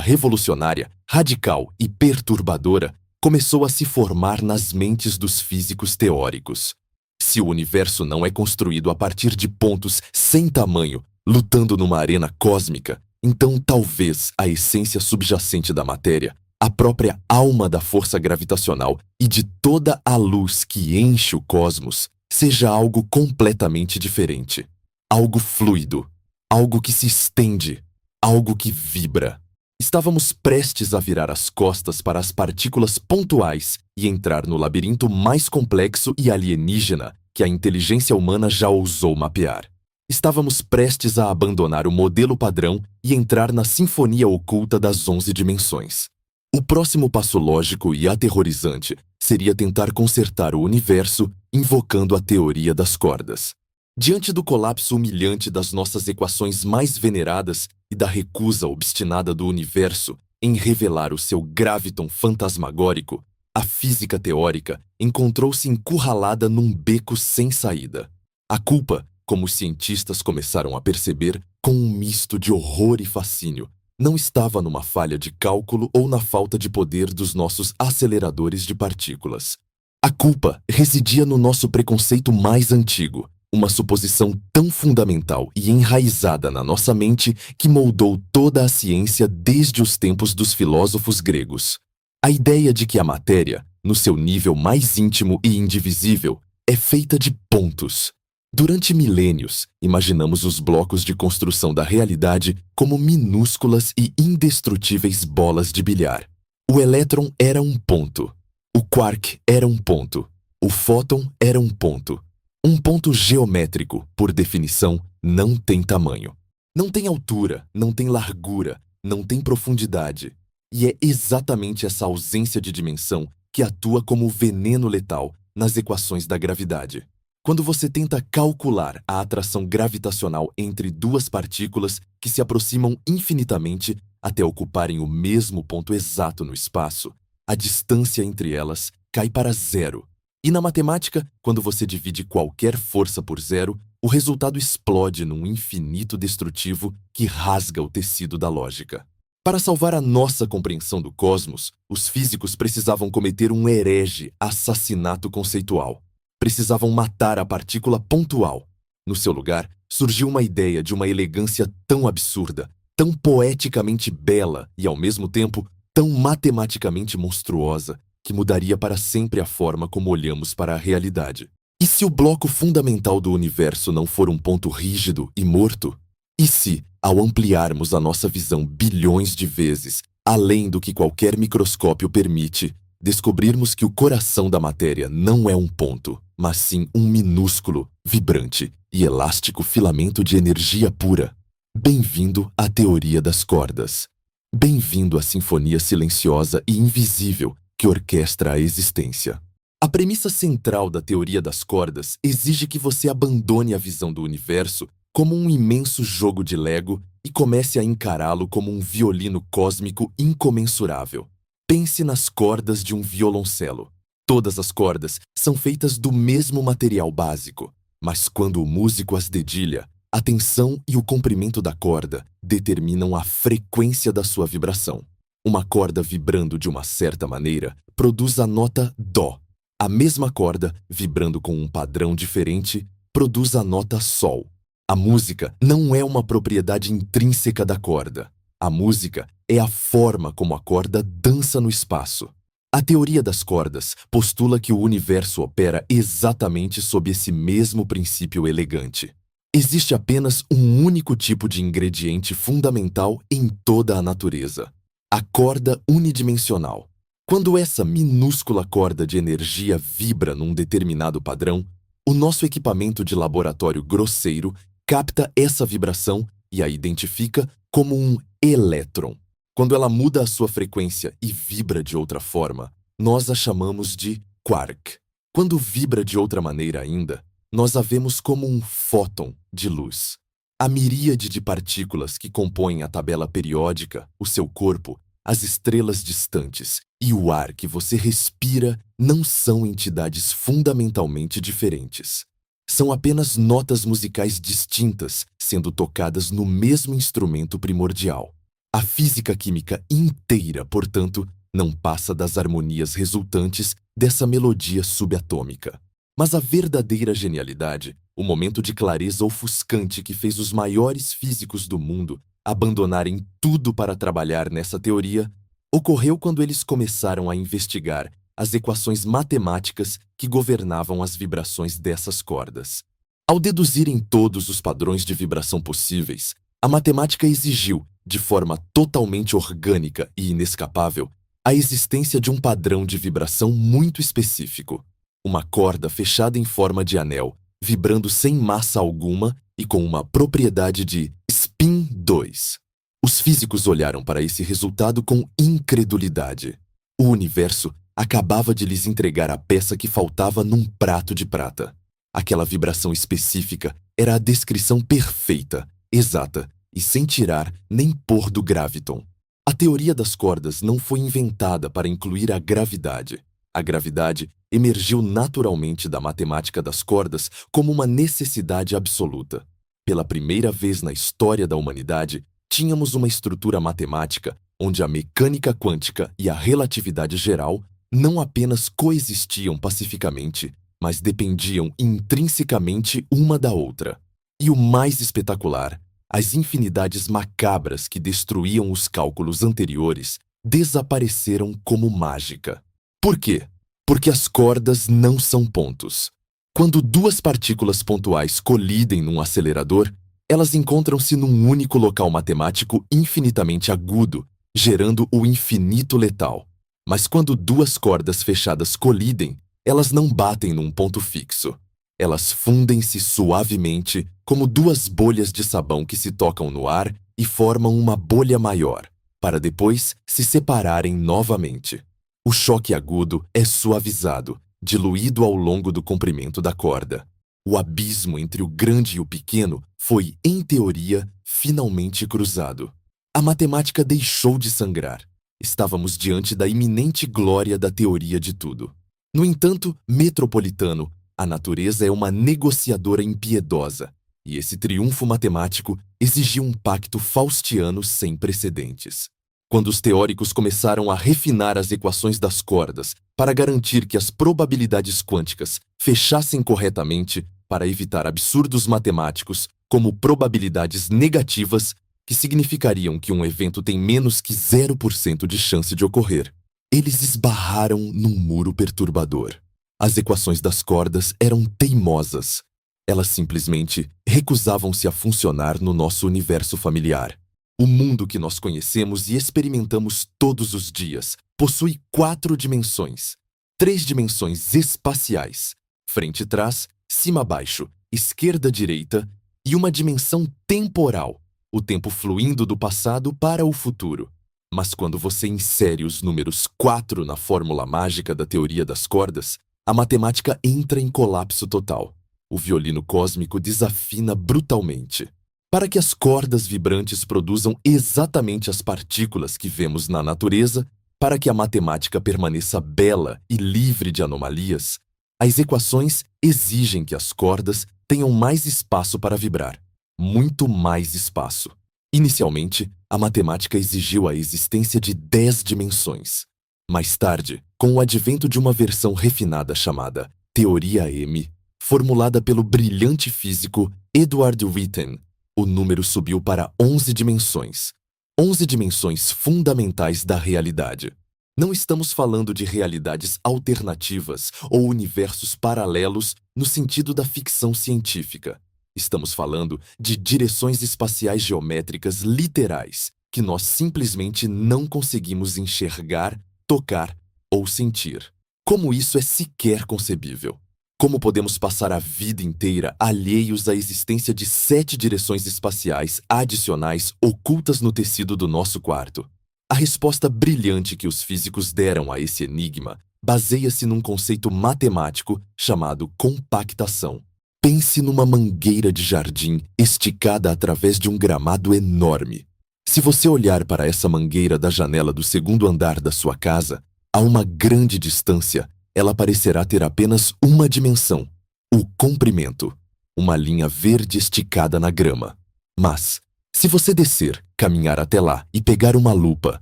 revolucionária, radical e perturbadora começou a se formar nas mentes dos físicos teóricos. Se o universo não é construído a partir de pontos sem tamanho, lutando numa arena cósmica, então talvez a essência subjacente da matéria, a própria alma da força gravitacional e de toda a luz que enche o cosmos, seja algo completamente diferente. Algo fluido, algo que se estende, algo que vibra. Estávamos prestes a virar as costas para as partículas pontuais e entrar no labirinto mais complexo e alienígena que a inteligência humana já ousou mapear. Estávamos prestes a abandonar o modelo padrão e entrar na sinfonia oculta das 11 dimensões. O próximo passo lógico e aterrorizante seria tentar consertar o universo invocando a teoria das cordas. Diante do colapso humilhante das nossas equações mais veneradas e da recusa obstinada do universo em revelar o seu graviton fantasmagórico, a física teórica encontrou-se encurralada num beco sem saída. A culpa, como os cientistas começaram a perceber com um misto de horror e fascínio, não estava numa falha de cálculo ou na falta de poder dos nossos aceleradores de partículas. A culpa residia no nosso preconceito mais antigo, uma suposição tão fundamental e enraizada na nossa mente que moldou toda a ciência desde os tempos dos filósofos gregos. A ideia de que a matéria, no seu nível mais íntimo e indivisível, é feita de pontos. Durante milênios, imaginamos os blocos de construção da realidade como minúsculas e indestrutíveis bolas de bilhar. O elétron era um ponto. O quark era um ponto. O fóton era um ponto. Um ponto geométrico, por definição, não tem tamanho. Não tem altura, não tem largura, não tem profundidade. E é exatamente essa ausência de dimensão que atua como veneno letal nas equações da gravidade. Quando você tenta calcular a atração gravitacional entre duas partículas que se aproximam infinitamente até ocuparem o mesmo ponto exato no espaço, a distância entre elas cai para zero. E na matemática, quando você divide qualquer força por zero, o resultado explode num infinito destrutivo que rasga o tecido da lógica. Para salvar a nossa compreensão do cosmos, os físicos precisavam cometer um herege assassinato conceitual. Precisavam matar a partícula pontual. No seu lugar, surgiu uma ideia de uma elegância tão absurda, tão poeticamente bela e, ao mesmo tempo, tão matematicamente monstruosa, que mudaria para sempre a forma como olhamos para a realidade. E se o bloco fundamental do universo não for um ponto rígido e morto? E se, ao ampliarmos a nossa visão bilhões de vezes, além do que qualquer microscópio permite, descobrirmos que o coração da matéria não é um ponto, mas sim um minúsculo, vibrante e elástico filamento de energia pura? Bem-vindo à teoria das cordas. Bem-vindo à sinfonia silenciosa e invisível que orquestra a existência. A premissa central da teoria das cordas exige que você abandone a visão do universo como um imenso jogo de Lego e comece a encará-lo como um violino cósmico incomensurável. Pense nas cordas de um violoncelo. Todas as cordas são feitas do mesmo material básico, mas quando o músico as dedilha, a tensão e o comprimento da corda determinam a frequência da sua vibração. Uma corda vibrando de uma certa maneira produz a nota Dó. A mesma corda, vibrando com um padrão diferente, produz a nota Sol. A música não é uma propriedade intrínseca da corda. A música é a forma como a corda dança no espaço. A teoria das cordas postula que o universo opera exatamente sob esse mesmo princípio elegante. Existe apenas um único tipo de ingrediente fundamental em toda a natureza: a corda unidimensional. Quando essa minúscula corda de energia vibra num determinado padrão, o nosso equipamento de laboratório grosseiro capta essa vibração e a identifica como um elétron. Quando ela muda a sua frequência e vibra de outra forma, nós a chamamos de quark. Quando vibra de outra maneira ainda, nós a vemos como um fóton de luz. A miríade de partículas que compõem a tabela periódica, o seu corpo, as estrelas distantes e o ar que você respira não são entidades fundamentalmente diferentes. São apenas notas musicais distintas sendo tocadas no mesmo instrumento primordial. A física química inteira, portanto, não passa das harmonias resultantes dessa melodia subatômica. Mas a verdadeira genialidade, o momento de clareza ofuscante que fez os maiores físicos do mundo abandonarem tudo para trabalhar nessa teoria, ocorreu quando eles começaram a investigar as equações matemáticas que governavam as vibrações dessas cordas. Ao deduzirem todos os padrões de vibração possíveis, a matemática exigiu, de forma totalmente orgânica e inescapável, a existência de um padrão de vibração muito específico. Uma corda fechada em forma de anel, vibrando sem massa alguma e com uma propriedade de spin 2. Os físicos olharam para esse resultado com incredulidade. O universo acabava de lhes entregar a peça que faltava num prato de prata. Aquela vibração específica era a descrição perfeita, exata e sem tirar nem pôr do graviton. A teoria das cordas não foi inventada para incluir a gravidade. A gravidade emergiu naturalmente da matemática das cordas como uma necessidade absoluta. Pela primeira vez na história da humanidade, tínhamos uma estrutura matemática onde a mecânica quântica e a relatividade geral não apenas coexistiam pacificamente, mas dependiam intrinsecamente uma da outra. E o mais espetacular, as infinidades macabras que destruíam os cálculos anteriores desapareceram como mágica. Por quê? Porque as cordas não são pontos. Quando duas partículas pontuais colidem num acelerador, elas encontram-se num único local matemático infinitamente agudo, gerando o infinito letal. Mas quando duas cordas fechadas colidem, elas não batem num ponto fixo. Elas fundem-se suavemente como duas bolhas de sabão que se tocam no ar e formam uma bolha maior, para depois se separarem novamente. O choque agudo é suavizado, diluído ao longo do comprimento da corda. O abismo entre o grande e o pequeno foi, em teoria, finalmente cruzado. A matemática deixou de sangrar. Estávamos diante da iminente glória da teoria de tudo. No entanto, Metropolitano, a natureza é uma negociadora impiedosa, e esse triunfo matemático exigiu um pacto faustiano sem precedentes. Quando os teóricos começaram a refinar as equações das cordas para garantir que as probabilidades quânticas fechassem corretamente para evitar absurdos matemáticos como probabilidades negativas que significariam que um evento tem menos que 0% de chance de ocorrer, eles esbarraram num muro perturbador. As equações das cordas eram teimosas. Elas simplesmente recusavam-se a funcionar no nosso universo familiar. O mundo que nós conhecemos e experimentamos todos os dias possui 4 dimensões. 3 dimensões espaciais, frente-trás, cima-baixo, esquerda-direita, e uma dimensão temporal, o tempo fluindo do passado para o futuro. Mas quando você insere os números 4 na fórmula mágica da teoria das cordas, a matemática entra em colapso total. O violino cósmico desafina brutalmente. Para que as cordas vibrantes produzam exatamente as partículas que vemos na natureza, para que a matemática permaneça bela e livre de anomalias, as equações exigem que as cordas tenham mais espaço para vibrar. Muito mais espaço. Inicialmente, a matemática exigiu a existência de 10 dimensões. Mais tarde, com o advento de uma versão refinada chamada Teoria M, formulada pelo brilhante físico Edward Witten, o número subiu para 11 dimensões. 11 dimensões fundamentais da realidade. Não estamos falando de realidades alternativas ou universos paralelos no sentido da ficção científica. Estamos falando de direções espaciais geométricas literais que nós simplesmente não conseguimos enxergar, tocar ou sentir. Como isso é sequer concebível? Como podemos passar a vida inteira alheios à existência de 7 direções espaciais adicionais ocultas no tecido do nosso quarto? A resposta brilhante que os físicos deram a esse enigma baseia-se num conceito matemático chamado compactação. Pense numa mangueira de jardim esticada através de um gramado enorme. Se você olhar para essa mangueira da janela do segundo andar da sua casa, a uma grande distância, ela parecerá ter apenas uma dimensão: o comprimento, uma linha verde esticada na grama. Mas, se você descer, caminhar até lá e pegar uma lupa,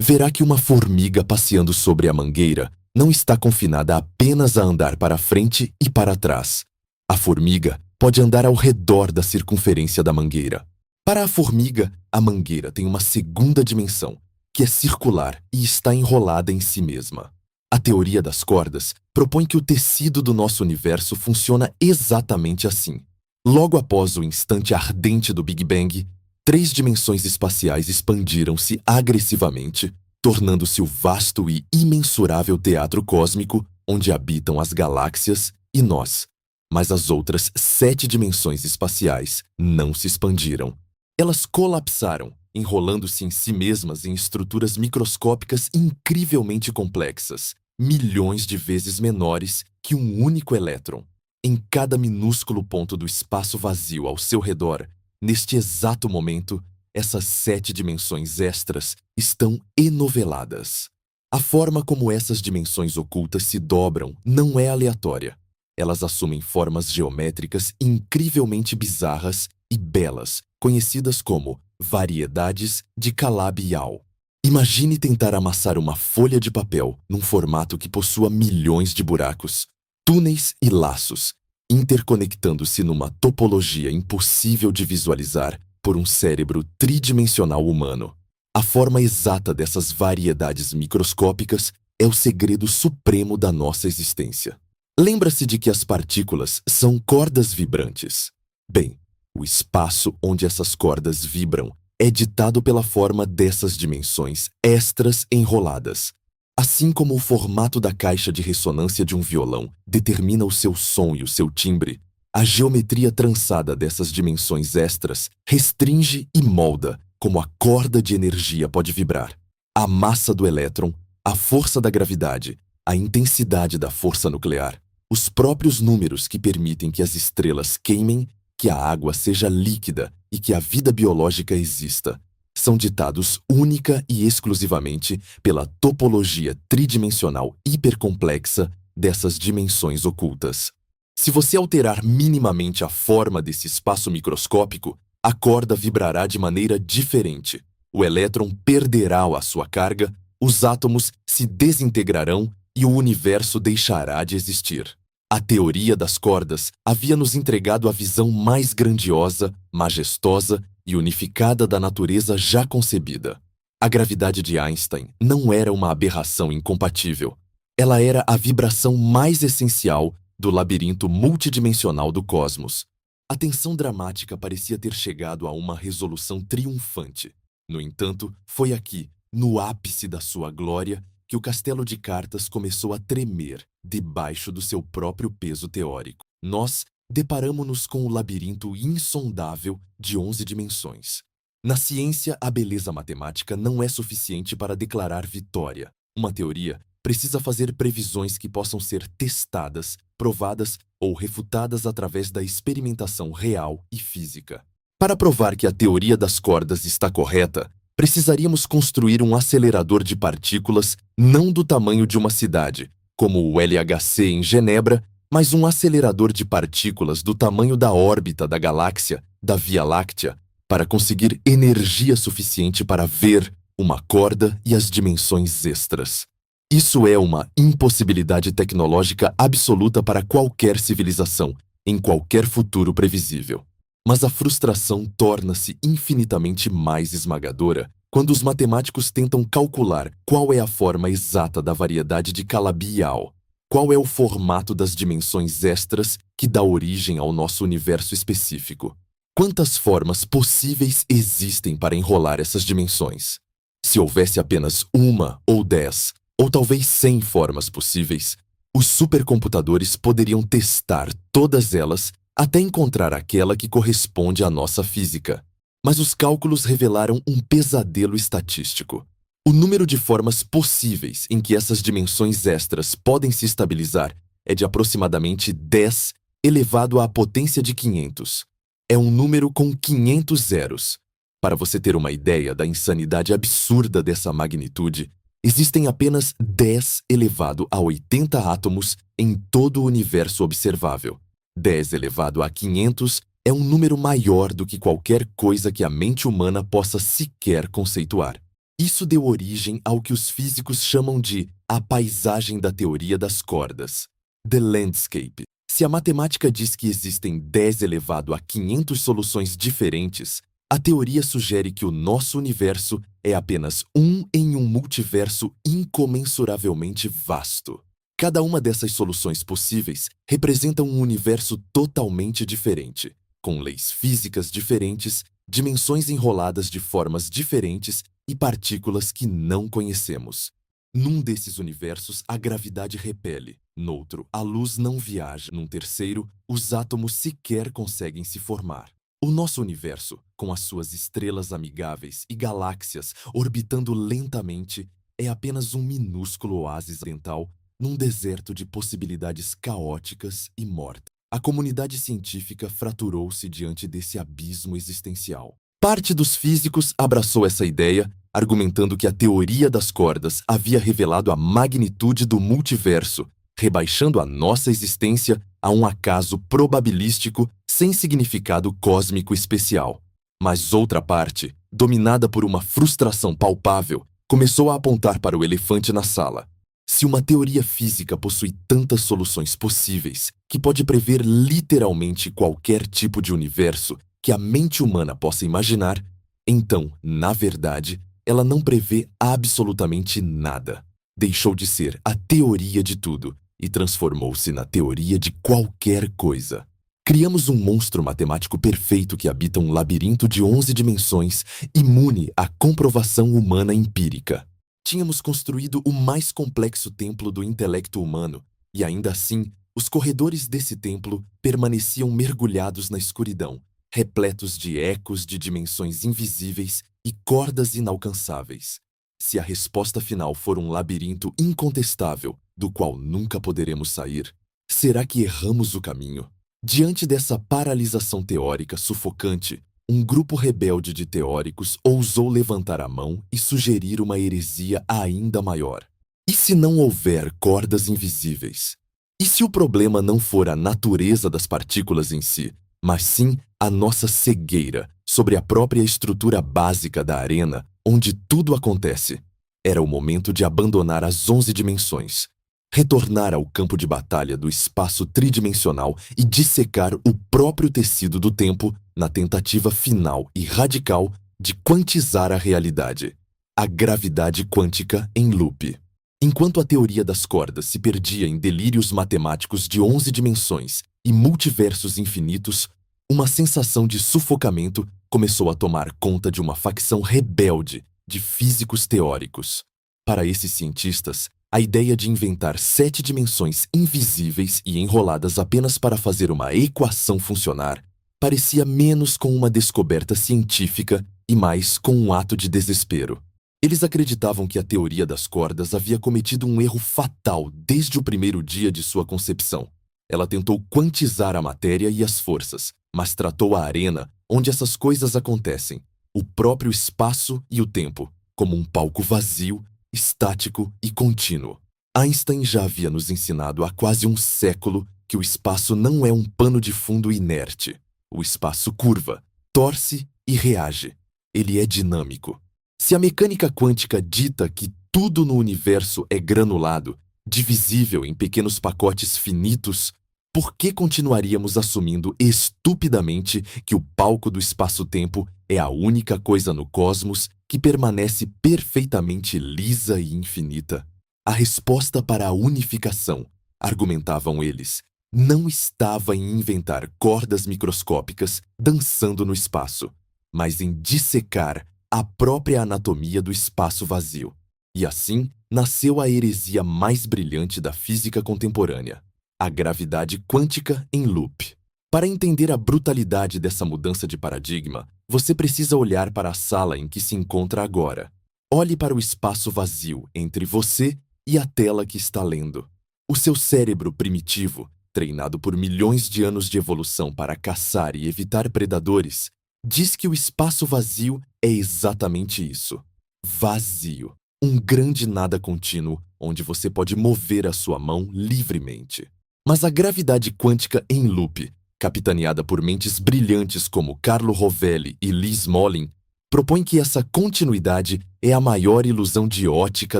verá que uma formiga passeando sobre a mangueira não está confinada apenas a andar para frente e para trás. A formiga pode andar ao redor da circunferência da mangueira. Para a formiga, a mangueira tem uma segunda dimensão, que é circular e está enrolada em si mesma. A teoria das cordas propõe que o tecido do nosso universo funciona exatamente assim. Logo após o instante ardente do Big Bang, 3 dimensões espaciais expandiram-se agressivamente, tornando-se o vasto e imensurável teatro cósmico onde habitam as galáxias e nós. Mas as outras 7 dimensões espaciais não se expandiram. Elas colapsaram, enrolando-se em si mesmas em estruturas microscópicas incrivelmente complexas, milhões de vezes menores que um único elétron. Em cada minúsculo ponto do espaço vazio ao seu redor, neste exato momento, essas 7 dimensões extras estão enoveladas. A forma como essas dimensões ocultas se dobram não é aleatória. Elas assumem formas geométricas incrivelmente bizarras e belas, conhecidas como variedades de Calabi-Yau. Imagine tentar amassar uma folha de papel num formato que possua milhões de buracos, túneis e laços, interconectando-se numa topologia impossível de visualizar por um cérebro tridimensional humano. A forma exata dessas variedades microscópicas é o segredo supremo da nossa existência. Lembra-se de que as partículas são cordas vibrantes. Bem, o espaço onde essas cordas vibram é ditado pela forma dessas dimensões extras enroladas. Assim como o formato da caixa de ressonância de um violão determina o seu som e o seu timbre, a geometria trançada dessas dimensões extras restringe e molda como a corda de energia pode vibrar. A massa do elétron, a força da gravidade, a intensidade da força nuclear, os próprios números que permitem que as estrelas queimem, que a água seja líquida e que a vida biológica exista, são ditados única e exclusivamente pela topologia tridimensional hipercomplexa dessas dimensões ocultas. Se você alterar minimamente a forma desse espaço microscópico, a corda vibrará de maneira diferente. O elétron perderá a sua carga, os átomos se desintegrarão e o universo deixará de existir. A teoria das cordas havia nos entregado a visão mais grandiosa, majestosa e unificada da natureza já concebida. A gravidade de Einstein não era uma aberração incompatível. Ela era a vibração mais essencial do labirinto multidimensional do cosmos. A tensão dramática parecia ter chegado a uma resolução triunfante. No entanto, foi aqui, no ápice da sua glória, que o castelo de cartas começou a tremer debaixo do seu próprio peso teórico. Nós deparamo-nos com o labirinto insondável de 11 dimensões. Na ciência, a beleza matemática não é suficiente para declarar vitória. Uma teoria precisa fazer previsões que possam ser testadas, provadas ou refutadas através da experimentação real e física. Para provar que a teoria das cordas está correta, precisaríamos construir um acelerador de partículas não do tamanho de uma cidade, como o LHC em Genebra, mas um acelerador de partículas do tamanho da órbita da galáxia, da Via Láctea, para conseguir energia suficiente para ver uma corda e as dimensões extras. Isso é uma impossibilidade tecnológica absoluta para qualquer civilização, em qualquer futuro previsível. Mas a frustração torna-se infinitamente mais esmagadora quando os matemáticos tentam calcular qual é a forma exata da variedade de Calabi-Yau, qual é o formato das dimensões extras que dá origem ao nosso universo específico. Quantas formas possíveis existem para enrolar essas dimensões? Se houvesse apenas 1 ou 10, ou talvez 100 formas possíveis, os supercomputadores poderiam testar todas elas até encontrar aquela que corresponde à nossa física. Mas os cálculos revelaram um pesadelo estatístico. O número de formas possíveis em que essas dimensões extras podem se estabilizar é de aproximadamente 10 elevado à potência de 500. É um número com 500 zeros. Para você ter uma ideia da insanidade absurda dessa magnitude, existem apenas 10 elevado a 80 átomos em todo o universo observável. 10 elevado a 500 é um número maior do que qualquer coisa que a mente humana possa sequer conceituar. Isso deu origem ao que os físicos chamam de a paisagem da teoria das cordas, the landscape. Se a matemática diz que existem 10 elevado a 500 soluções diferentes, a teoria sugere que o nosso universo é apenas um em um multiverso incomensuravelmente vasto. Cada uma dessas soluções possíveis representa um universo totalmente diferente, com leis físicas diferentes, dimensões enroladas de formas diferentes e partículas que não conhecemos. Num desses universos, a gravidade repele. Noutro, a luz não viaja. Num terceiro, os átomos sequer conseguem se formar. O nosso universo, com as suas estrelas amigáveis e galáxias orbitando lentamente, é apenas um minúsculo oásis dental num deserto de possibilidades caóticas e mortas. A comunidade científica fraturou-se diante desse abismo existencial. Parte dos físicos abraçou essa ideia, argumentando que a teoria das cordas havia revelado a magnitude do multiverso, rebaixando a nossa existência a um acaso probabilístico sem significado cósmico especial. Mas outra parte, dominada por uma frustração palpável, começou a apontar para o elefante na sala. Se uma teoria física possui tantas soluções possíveis, que pode prever literalmente qualquer tipo de universo que a mente humana possa imaginar, então, na verdade, ela não prevê absolutamente nada. Deixou de ser a teoria de tudo e transformou-se na teoria de qualquer coisa. Criamos um monstro matemático perfeito que habita um labirinto de 11 dimensões, imune à comprovação humana empírica. Tínhamos construído o mais complexo templo do intelecto humano, e ainda assim, os corredores desse templo permaneciam mergulhados na escuridão, repletos de ecos de dimensões invisíveis e cordas inalcançáveis. Se a resposta final for um labirinto incontestável, do qual nunca poderemos sair, será que erramos o caminho? Diante dessa paralisação teórica sufocante, um grupo rebelde de teóricos ousou levantar a mão e sugerir uma heresia ainda maior. E se não houver cordas invisíveis? E se o problema não for a natureza das partículas em si, mas sim a nossa cegueira sobre a própria estrutura básica da arena onde tudo acontece? Era o momento de abandonar as 11 dimensões, retornar ao campo de batalha do espaço tridimensional e dissecar o próprio tecido do tempo na tentativa final e radical de quantizar a realidade. A gravidade quântica em loop. Enquanto a teoria das cordas se perdia em delírios matemáticos de 11 dimensões e multiversos infinitos, uma sensação de sufocamento começou a tomar conta de uma facção rebelde de físicos teóricos. Para esses cientistas, a ideia de inventar 7 dimensões invisíveis e enroladas apenas para fazer uma equação funcionar parecia menos com uma descoberta científica e mais com um ato de desespero. Eles acreditavam que a teoria das cordas havia cometido um erro fatal desde o primeiro dia de sua concepção. Ela tentou quantizar a matéria e as forças, mas tratou a arena onde essas coisas acontecem, o próprio espaço e o tempo, como um palco vazio, estático e contínuo. Einstein já havia nos ensinado há quase um século que o espaço não é um pano de fundo inerte. O espaço curva, torce e reage. Ele é dinâmico. Se a mecânica quântica dita que tudo no universo é granulado, divisível em pequenos pacotes finitos, por que continuaríamos assumindo estupidamente que o palco do espaço-tempo é a única coisa no cosmos que permanece perfeitamente lisa e infinita? A resposta para a unificação, argumentavam eles, não estava em inventar cordas microscópicas dançando no espaço, mas em dissecar a própria anatomia do espaço vazio. E assim nasceu a heresia mais brilhante da física contemporânea, a gravidade quântica em loop. Para entender a brutalidade dessa mudança de paradigma, você precisa olhar para a sala em que se encontra agora. Olhe para o espaço vazio entre você e a tela que está lendo. O seu cérebro primitivo, treinado por milhões de anos de evolução para caçar e evitar predadores, diz que o espaço vazio é exatamente isso. Vazio. Um grande nada contínuo onde você pode mover a sua mão livremente. Mas a gravidade quântica em loop, capitaneada por mentes brilhantes como Carlo Rovelli e Lee Smolin, propõe que essa continuidade é a maior ilusão de ótica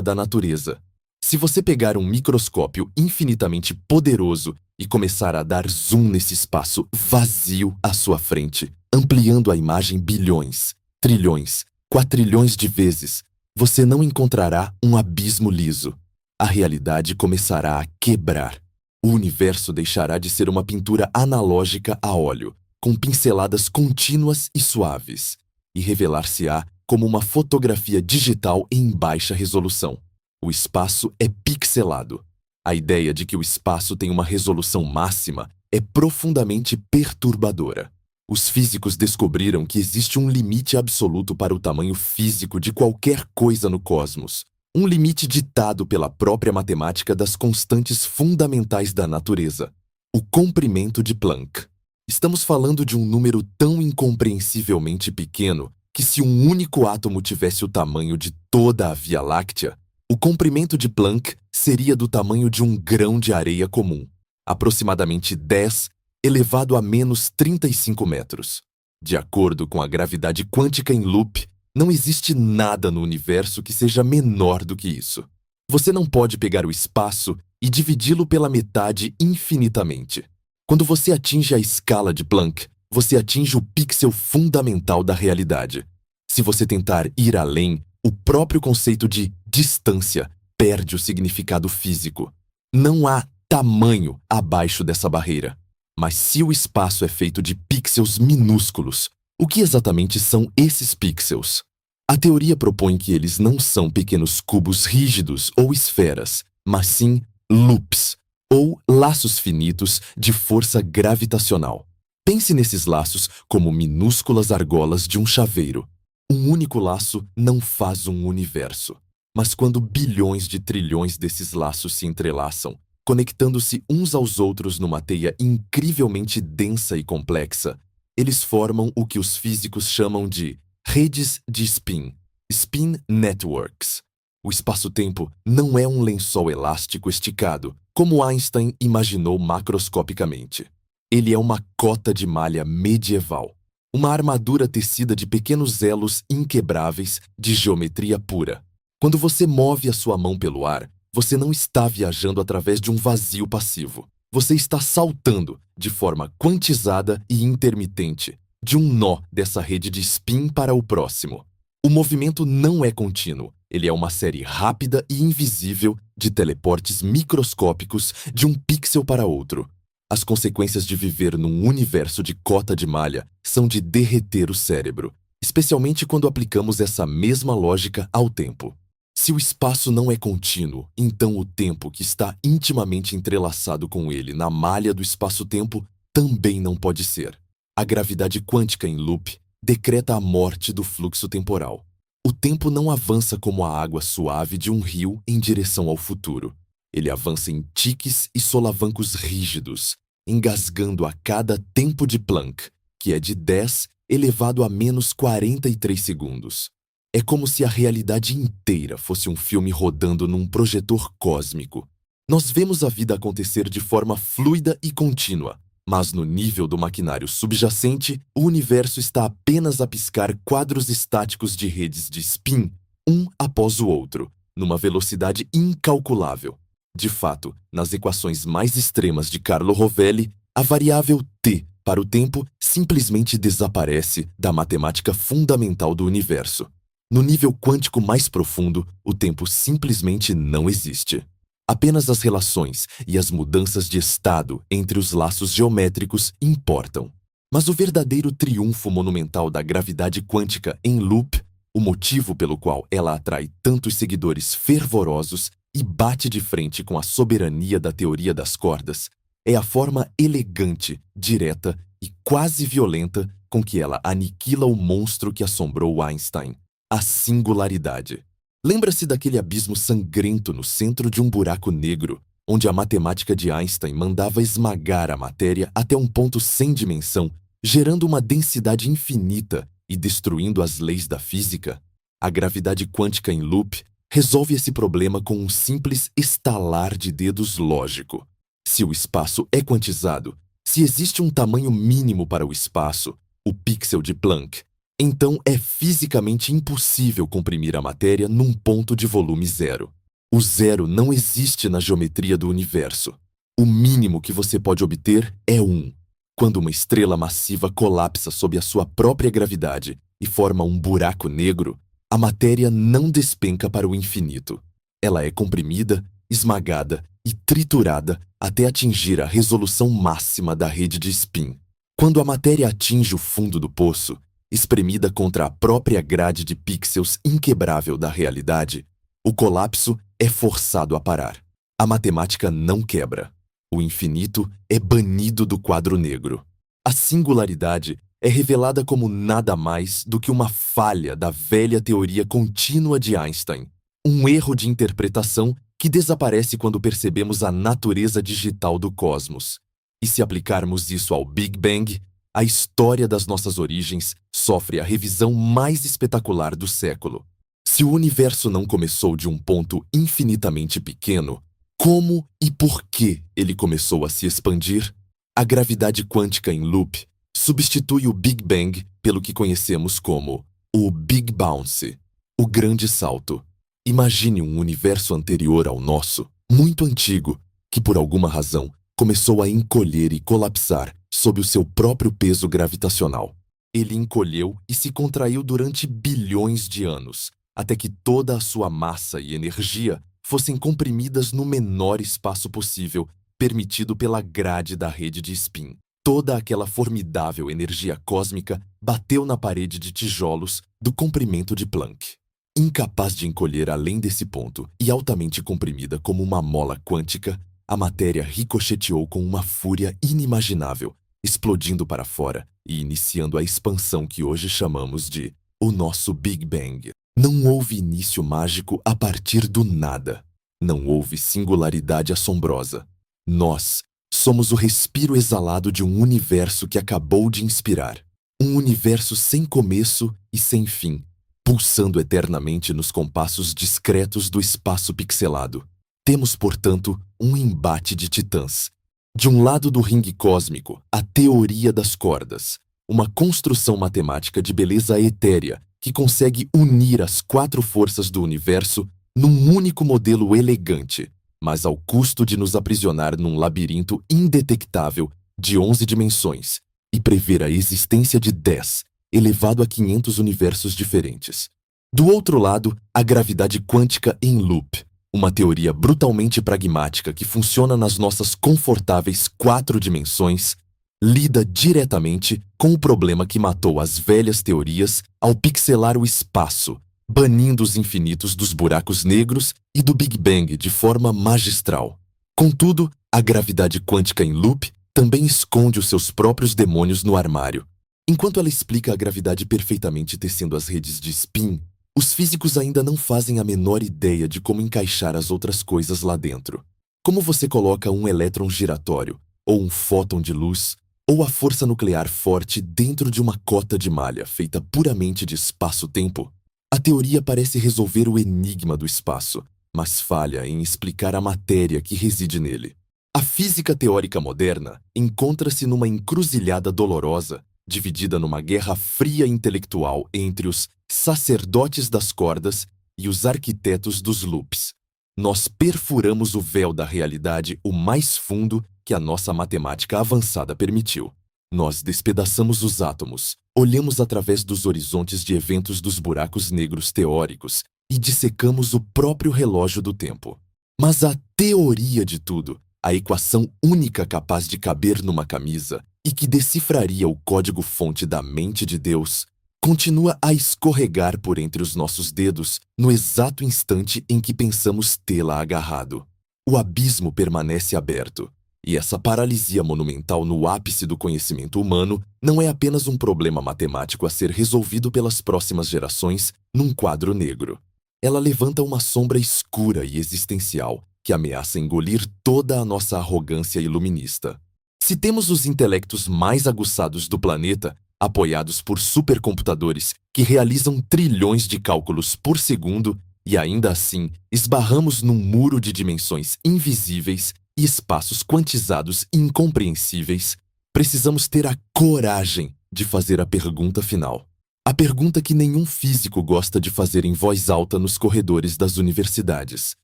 da natureza. Se você pegar um microscópio infinitamente poderoso e começar a dar zoom nesse espaço vazio à sua frente, ampliando a imagem bilhões, trilhões, quatrilhões de vezes, você não encontrará um abismo liso. A realidade começará a quebrar. O universo deixará de ser uma pintura analógica a óleo, com pinceladas contínuas e suaves, e revelar-se-á como uma fotografia digital em baixa resolução. O espaço é pixelado. A ideia de que o espaço tem uma resolução máxima é profundamente perturbadora. Os físicos descobriram que existe um limite absoluto para o tamanho físico de qualquer coisa no cosmos, um limite ditado pela própria matemática das constantes fundamentais da natureza, o comprimento de Planck. Estamos falando de um número tão incompreensivelmente pequeno que, se um único átomo tivesse o tamanho de toda a Via Láctea, o comprimento de Planck seria do tamanho de um grão de areia comum, aproximadamente 10 elevado a menos 35 metros. De acordo com a gravidade quântica em loop, não existe nada no universo que seja menor do que isso. Você não pode pegar o espaço e dividi-lo pela metade infinitamente. Quando você atinge a escala de Planck, você atinge o pixel fundamental da realidade. Se você tentar ir além, o próprio conceito de distância perde o significado físico. Não há tamanho abaixo dessa barreira. Mas se o espaço é feito de pixels minúsculos, o que exatamente são esses pixels? A teoria propõe que eles não são pequenos cubos rígidos ou esferas, mas sim loops, ou laços finitos de força gravitacional. Pense nesses laços como minúsculas argolas de um chaveiro. Um único laço não faz um universo. Mas quando bilhões de trilhões desses laços se entrelaçam, conectando-se uns aos outros numa teia incrivelmente densa e complexa, eles formam o que os físicos chamam de redes de spin, spin networks. O espaço-tempo não é um lençol elástico esticado, como Einstein imaginou macroscopicamente. Ele é uma cota de malha medieval, uma armadura tecida de pequenos elos inquebráveis de geometria pura. Quando você move a sua mão pelo ar, você não está viajando através de um vazio passivo. Você está saltando, de forma quantizada e intermitente, de um nó dessa rede de spin para o próximo. O movimento não é contínuo. Ele é uma série rápida e invisível de teleportes microscópicos de um pixel para outro. As consequências de viver num universo de cota de malha são de derreter o cérebro, especialmente quando aplicamos essa mesma lógica ao tempo. Se o espaço não é contínuo, então o tempo que está intimamente entrelaçado com ele na malha do espaço-tempo também não pode ser. A gravidade quântica em loop decreta a morte do fluxo temporal. O tempo não avança como a água suave de um rio em direção ao futuro. Ele avança em tiques e solavancos rígidos, engasgando a cada tempo de Planck, que é de 10 elevado a menos 43 segundos. É como se a realidade inteira fosse um filme rodando num projetor cósmico. Nós vemos a vida acontecer de forma fluida e contínua, mas no nível do maquinário subjacente, o universo está apenas a piscar quadros estáticos de redes de spin, um após o outro, numa velocidade incalculável. De fato, nas equações mais extremas de Carlo Rovelli, a variável t para o tempo simplesmente desaparece da matemática fundamental do universo. No nível quântico mais profundo, o tempo simplesmente não existe. Apenas as relações e as mudanças de estado entre os laços geométricos importam. Mas o verdadeiro triunfo monumental da gravidade quântica em loop, o motivo pelo qual ela atrai tantos seguidores fervorosos e bate de frente com a soberania da teoria das cordas, é a forma elegante, direta e quase violenta com que ela aniquila o monstro que assombrou Einstein, a singularidade. Lembra-se daquele abismo sangrento no centro de um buraco negro, onde a matemática de Einstein mandava esmagar a matéria até um ponto sem dimensão gerando uma densidade infinita e destruindo as leis da física? A gravidade quântica em loop resolve esse problema com um simples estalar de dedos lógico. Se o espaço é quantizado, se existe um tamanho mínimo para o espaço, o pixel de Planck, então é fisicamente impossível comprimir a matéria num ponto de volume zero. O zero não existe na geometria do universo. O mínimo que você pode obter é 1. Quando uma estrela massiva colapsa sob a sua própria gravidade e forma um buraco negro, a matéria não despenca para o infinito. Ela é comprimida, esmagada e triturada até atingir a resolução máxima da rede de spin. Quando a matéria atinge o fundo do poço, espremida contra a própria grade de pixels inquebrável da realidade, o colapso é forçado a parar. A matemática não quebra. O infinito é banido do quadro negro. A singularidade é revelada como nada mais do que uma falha da velha teoria contínua de Einstein, um erro de interpretação que desaparece quando percebemos a natureza digital do cosmos. E se aplicarmos isso ao Big Bang, a história das nossas origens sofre a revisão mais espetacular do século. Se o universo não começou de um ponto infinitamente pequeno, como e por que ele começou a se expandir? A gravidade quântica em loop substitui o Big Bang pelo que conhecemos como o Big Bounce, o grande salto. Imagine um universo anterior ao nosso, muito antigo, que por alguma razão começou a encolher e colapsar sob o seu próprio peso gravitacional. Ele encolheu e se contraiu durante bilhões de anos, até que toda a sua massa e energia fossem comprimidas no menor espaço possível, permitido pela grade da rede de spin. Toda aquela formidável energia cósmica bateu na parede de tijolos do comprimento de Planck. Incapaz de encolher além desse ponto e altamente comprimida como uma mola quântica, a matéria ricocheteou com uma fúria inimaginável, explodindo para fora e iniciando a expansão que hoje chamamos de o nosso Big Bang. Não houve início mágico a partir do nada. Não houve singularidade assombrosa. Nós somos o respiro exalado de um universo que acabou de inspirar. Um universo sem começo e sem fim, pulsando eternamente nos compassos discretos do espaço pixelado. Temos, portanto, um embate de titãs. De um lado do ringue cósmico, a teoria das cordas, uma construção matemática de beleza etérea que consegue unir as 4 forças do universo num único modelo elegante, mas ao custo de nos aprisionar num labirinto indetectável de 11 dimensões e prever a existência de 10, elevado a 500 universos diferentes. Do outro lado, a gravidade quântica em loop, uma teoria brutalmente pragmática que funciona nas nossas confortáveis 4 dimensões, lida diretamente com o problema que matou as velhas teorias ao pixelar o espaço, banindo os infinitos dos buracos negros e do Big Bang de forma magistral. Contudo, a gravidade quântica em loop também esconde os seus próprios demônios no armário. Enquanto ela explica a gravidade perfeitamente tecendo as redes de spin, os físicos ainda não fazem a menor ideia de como encaixar as outras coisas lá dentro. Como você coloca um elétron giratório, ou um fóton de luz, ou a força nuclear forte dentro de uma cota de malha feita puramente de espaço-tempo? A teoria parece resolver o enigma do espaço, mas falha em explicar a matéria que reside nele. A física teórica moderna encontra-se numa encruzilhada dolorosa, dividida numa guerra fria intelectual entre os sacerdotes das cordas e os arquitetos dos loops. Nós perfuramos o véu da realidade o mais fundo que a nossa matemática avançada permitiu. Nós despedaçamos os átomos, olhamos através dos horizontes de eventos dos buracos negros teóricos e dissecamos o próprio relógio do tempo. Mas a teoria de tudo, a equação única capaz de caber numa camisa e que decifraria o código-fonte da mente de Deus, continua a escorregar por entre os nossos dedos no exato instante em que pensamos tê-la agarrado. O abismo permanece aberto, e essa paralisia monumental no ápice do conhecimento humano não é apenas um problema matemático a ser resolvido pelas próximas gerações num quadro negro. Ela levanta uma sombra escura e existencial que ameaça engolir toda a nossa arrogância iluminista. Se temos os intelectos mais aguçados do planeta, apoiados por supercomputadores que realizam trilhões de cálculos por segundo, e ainda assim esbarramos num muro de dimensões invisíveis e espaços quantizados incompreensíveis, precisamos ter a coragem de fazer a pergunta final. A pergunta que nenhum físico gosta de fazer em voz alta nos corredores das universidades.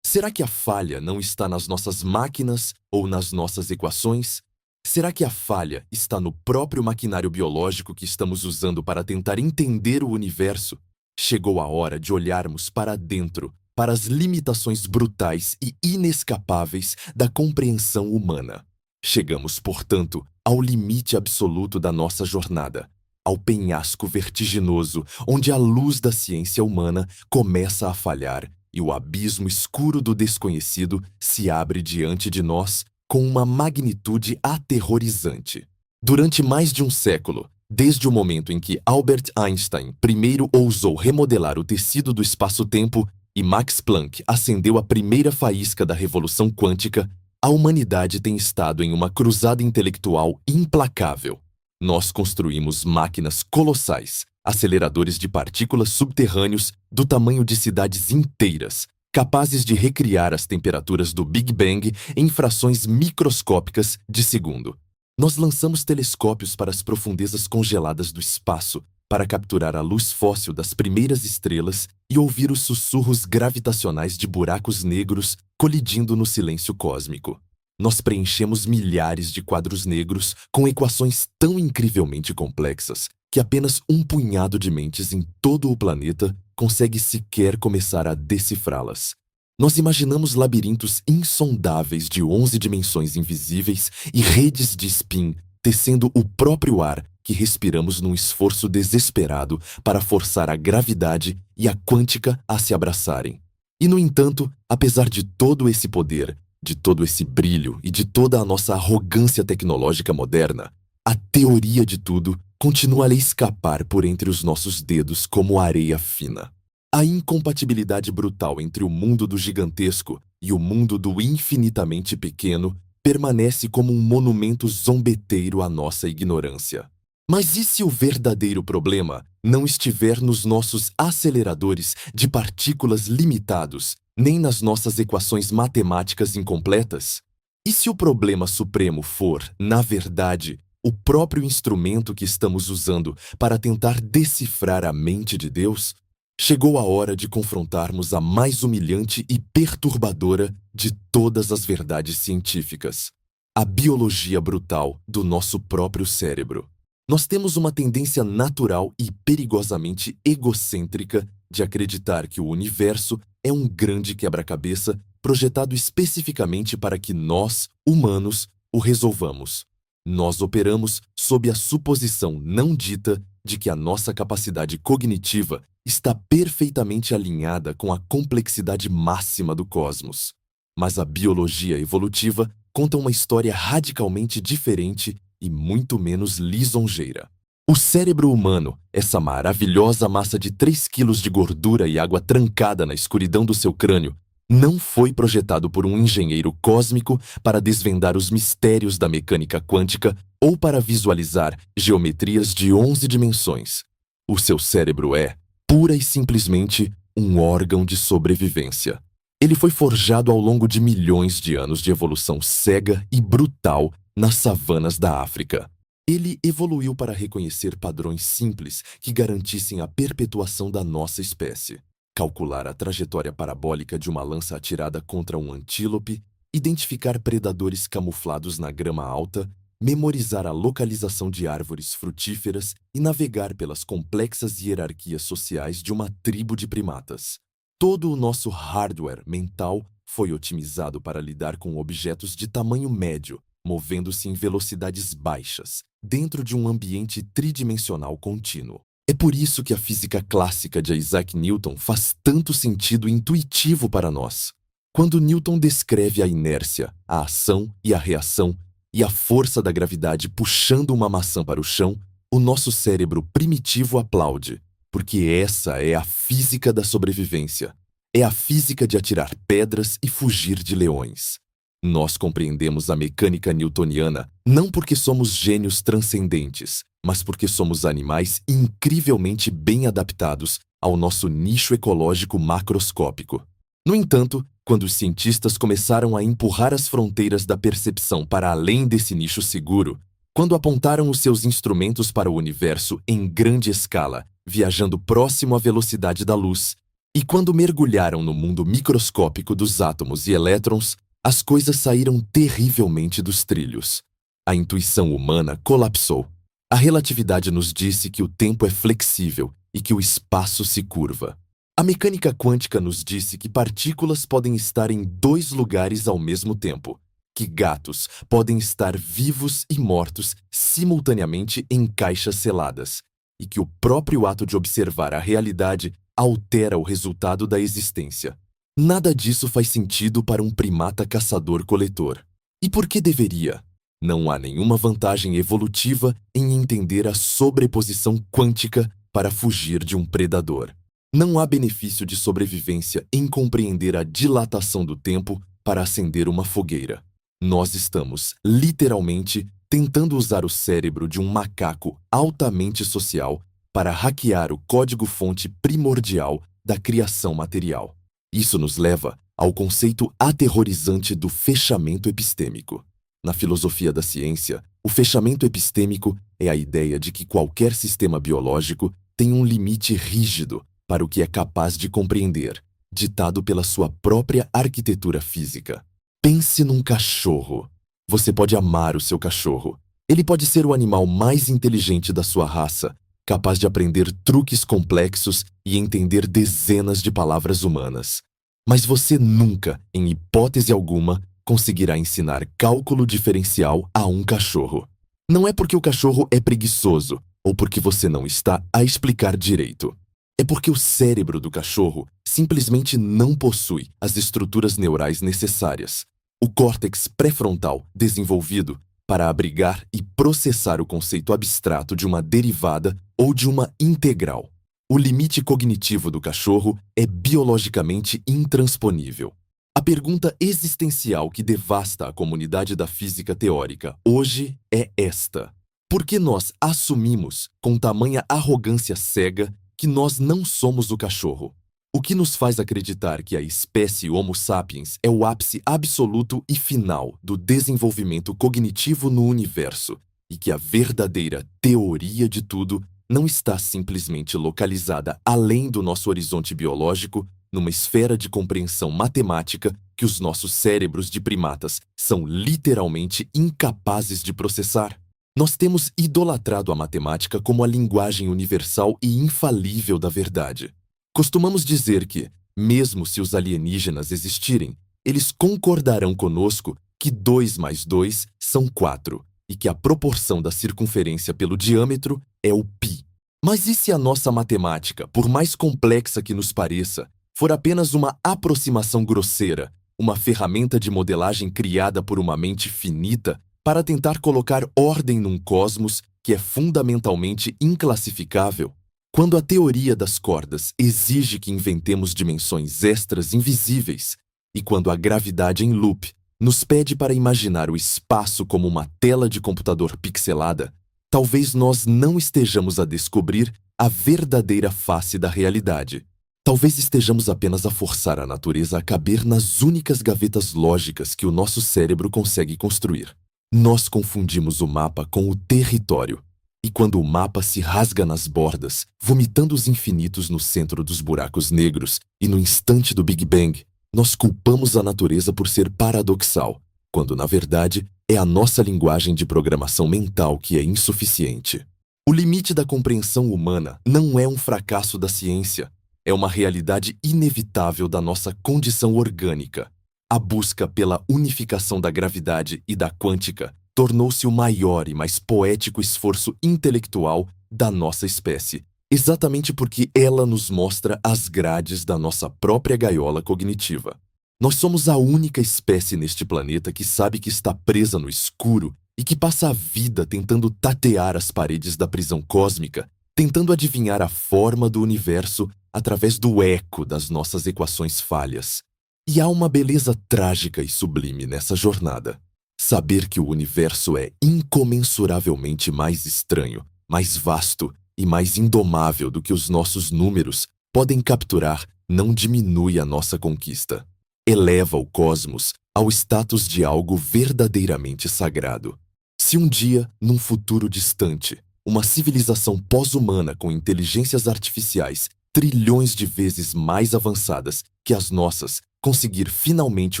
Será que a falha não está nas nossas máquinas ou nas nossas equações? Será que a falha está no próprio maquinário biológico que estamos usando para tentar entender o universo? Chegou a hora de olharmos para dentro, para as limitações brutais e inescapáveis da compreensão humana. Chegamos, portanto, ao limite absoluto da nossa jornada, ao penhasco vertiginoso onde a luz da ciência humana começa a falhar e o abismo escuro do desconhecido se abre diante de nós com uma magnitude aterrorizante. Durante mais de um século, desde o momento em que Albert Einstein primeiro ousou remodelar o tecido do espaço-tempo e Max Planck acendeu a primeira faísca da revolução quântica, a humanidade tem estado em uma cruzada intelectual implacável. Nós construímos máquinas colossais, aceleradores de partículas subterrâneos do tamanho de cidades inteiras, capazes de recriar as temperaturas do Big Bang em frações microscópicas de segundo. Nós lançamos telescópios para as profundezas congeladas do espaço para capturar a luz fóssil das primeiras estrelas e ouvir os sussurros gravitacionais de buracos negros colidindo no silêncio cósmico. Nós preenchemos milhares de quadros negros com equações tão incrivelmente complexas que apenas um punhado de mentes em todo o planeta consegue sequer começar a decifrá-las. Nós imaginamos labirintos insondáveis de 11 dimensões invisíveis e redes de spin tecendo o próprio ar que respiramos num esforço desesperado para forçar a gravidade e a quântica a se abraçarem. E, no entanto, apesar de todo esse poder, de todo esse brilho e de toda a nossa arrogância tecnológica moderna, a teoria de tudo continua a escapar por entre os nossos dedos como areia fina. A incompatibilidade brutal entre o mundo do gigantesco e o mundo do infinitamente pequeno permanece como um monumento zombeteiro à nossa ignorância. Mas e se o verdadeiro problema não estiver nos nossos aceleradores de partículas limitados, nem nas nossas equações matemáticas incompletas? E se o problema supremo for, na verdade, o próprio instrumento que estamos usando para tentar decifrar a mente de Deus? Chegou a hora de confrontarmos a mais humilhante e perturbadora de todas as verdades científicas: a biologia brutal do nosso próprio cérebro. Nós temos uma tendência natural e perigosamente egocêntrica de acreditar que o universo é um grande quebra-cabeça projetado especificamente para que nós, humanos, o resolvamos. Nós operamos sob a suposição não dita de que a nossa capacidade cognitiva está perfeitamente alinhada com a complexidade máxima do cosmos. Mas a biologia evolutiva conta uma história radicalmente diferente e muito menos lisonjeira. O cérebro humano, essa maravilhosa massa de 3 quilos de gordura e água trancada na escuridão do seu crânio, não foi projetado por um engenheiro cósmico para desvendar os mistérios da mecânica quântica ou para visualizar geometrias de 11 dimensões. O seu cérebro é, pura e simplesmente, um órgão de sobrevivência. Ele foi forjado ao longo de milhões de anos de evolução cega e brutal nas savanas da África. Ele evoluiu para reconhecer padrões simples que garantissem a perpetuação da nossa espécie. Calcular a trajetória parabólica de uma lança atirada contra um antílope, identificar predadores camuflados na grama alta, memorizar a localização de árvores frutíferas e navegar pelas complexas hierarquias sociais de uma tribo de primatas. Todo o nosso hardware mental foi otimizado para lidar com objetos de tamanho médio, movendo-se em velocidades baixas, dentro de um ambiente tridimensional contínuo. É por isso que a física clássica de Isaac Newton faz tanto sentido intuitivo para nós. Quando Newton descreve a inércia, a ação e a reação, e a força da gravidade puxando uma maçã para o chão, o nosso cérebro primitivo aplaude, porque essa é a física da sobrevivência. É a física de atirar pedras e fugir de leões. Nós compreendemos a mecânica newtoniana não porque somos gênios transcendentes, mas porque somos animais incrivelmente bem adaptados ao nosso nicho ecológico macroscópico. No entanto, quando os cientistas começaram a empurrar as fronteiras da percepção para além desse nicho seguro, quando apontaram os seus instrumentos para o universo em grande escala, viajando próximo à velocidade da luz, e quando mergulharam no mundo microscópico dos átomos e elétrons, as coisas saíram terrivelmente dos trilhos. A intuição humana colapsou. A relatividade nos disse que o tempo é flexível e que o espaço se curva. A mecânica quântica nos disse que partículas podem estar em dois lugares ao mesmo tempo, que gatos podem estar vivos e mortos simultaneamente em caixas seladas, e que o próprio ato de observar a realidade altera o resultado da existência. Nada disso faz sentido para um primata caçador-coletor. E por que deveria? Não há nenhuma vantagem evolutiva em entender a sobreposição quântica para fugir de um predador. Não há benefício de sobrevivência em compreender a dilatação do tempo para acender uma fogueira. Nós estamos, literalmente, tentando usar o cérebro de um macaco altamente social para hackear o código-fonte primordial da criação material. Isso nos leva ao conceito aterrorizante do fechamento epistêmico. Na filosofia da ciência, o fechamento epistêmico é a ideia de que qualquer sistema biológico tem um limite rígido para o que é capaz de compreender, ditado pela sua própria arquitetura física. Pense num cachorro. Você pode amar o seu cachorro. Ele pode ser o animal mais inteligente da sua raça, capaz de aprender truques complexos e entender dezenas de palavras humanas. Mas você nunca, em hipótese alguma, conseguirá ensinar cálculo diferencial a um cachorro. Não é porque o cachorro é preguiçoso ou porque você não está a explicar direito. É porque o cérebro do cachorro simplesmente não possui as estruturas neurais necessárias, o córtex pré-frontal desenvolvido para abrigar e processar o conceito abstrato de uma derivada ou de uma integral. O limite cognitivo do cachorro é biologicamente intransponível. A pergunta existencial que devasta a comunidade da física teórica hoje é esta: por que nós assumimos, com tamanha arrogância cega, que nós não somos o cachorro? O que nos faz acreditar que a espécie Homo sapiens é o ápice absoluto e final do desenvolvimento cognitivo no universo e que a verdadeira teoria de tudo não está simplesmente localizada além do nosso horizonte biológico, numa esfera de compreensão matemática que os nossos cérebros de primatas são literalmente incapazes de processar? Nós temos idolatrado a matemática como a linguagem universal e infalível da verdade. Costumamos dizer que, mesmo se os alienígenas existirem, eles concordarão conosco que 2 mais 2 são 4 e que a proporção da circunferência pelo diâmetro é o π. Mas e se a nossa matemática, por mais complexa que nos pareça, for apenas uma aproximação grosseira, uma ferramenta de modelagem criada por uma mente finita para tentar colocar ordem num cosmos que é fundamentalmente inclassificável? Quando a teoria das cordas exige que inventemos dimensões extras invisíveis, e quando a gravidade em loop nos pede para imaginar o espaço como uma tela de computador pixelada, talvez nós não estejamos a descobrir a verdadeira face da realidade. Talvez estejamos apenas a forçar a natureza a caber nas únicas gavetas lógicas que o nosso cérebro consegue construir. Nós confundimos o mapa com o território. E quando o mapa se rasga nas bordas, vomitando os infinitos no centro dos buracos negros, e no instante do Big Bang, nós culpamos a natureza por ser paradoxal, quando, na verdade, é a nossa linguagem de programação mental que é insuficiente. O limite da compreensão humana não é um fracasso da ciência, é uma realidade inevitável da nossa condição orgânica. A busca pela unificação da gravidade e da quântica tornou-se o maior e mais poético esforço intelectual da nossa espécie, exatamente porque ela nos mostra as grades da nossa própria gaiola cognitiva. Nós somos a única espécie neste planeta que sabe que está presa no escuro e que passa a vida tentando tatear as paredes da prisão cósmica, tentando adivinhar a forma do universo através do eco das nossas equações falhas. E há uma beleza trágica e sublime nessa jornada. Saber que o universo é incomensuravelmente mais estranho, mais vasto e mais indomável do que os nossos números podem capturar não diminui a nossa conquista. Eleva o cosmos ao status de algo verdadeiramente sagrado. Se um dia, num futuro distante, uma civilização pós-humana com inteligências artificiais trilhões de vezes mais avançadas que as nossas conseguir finalmente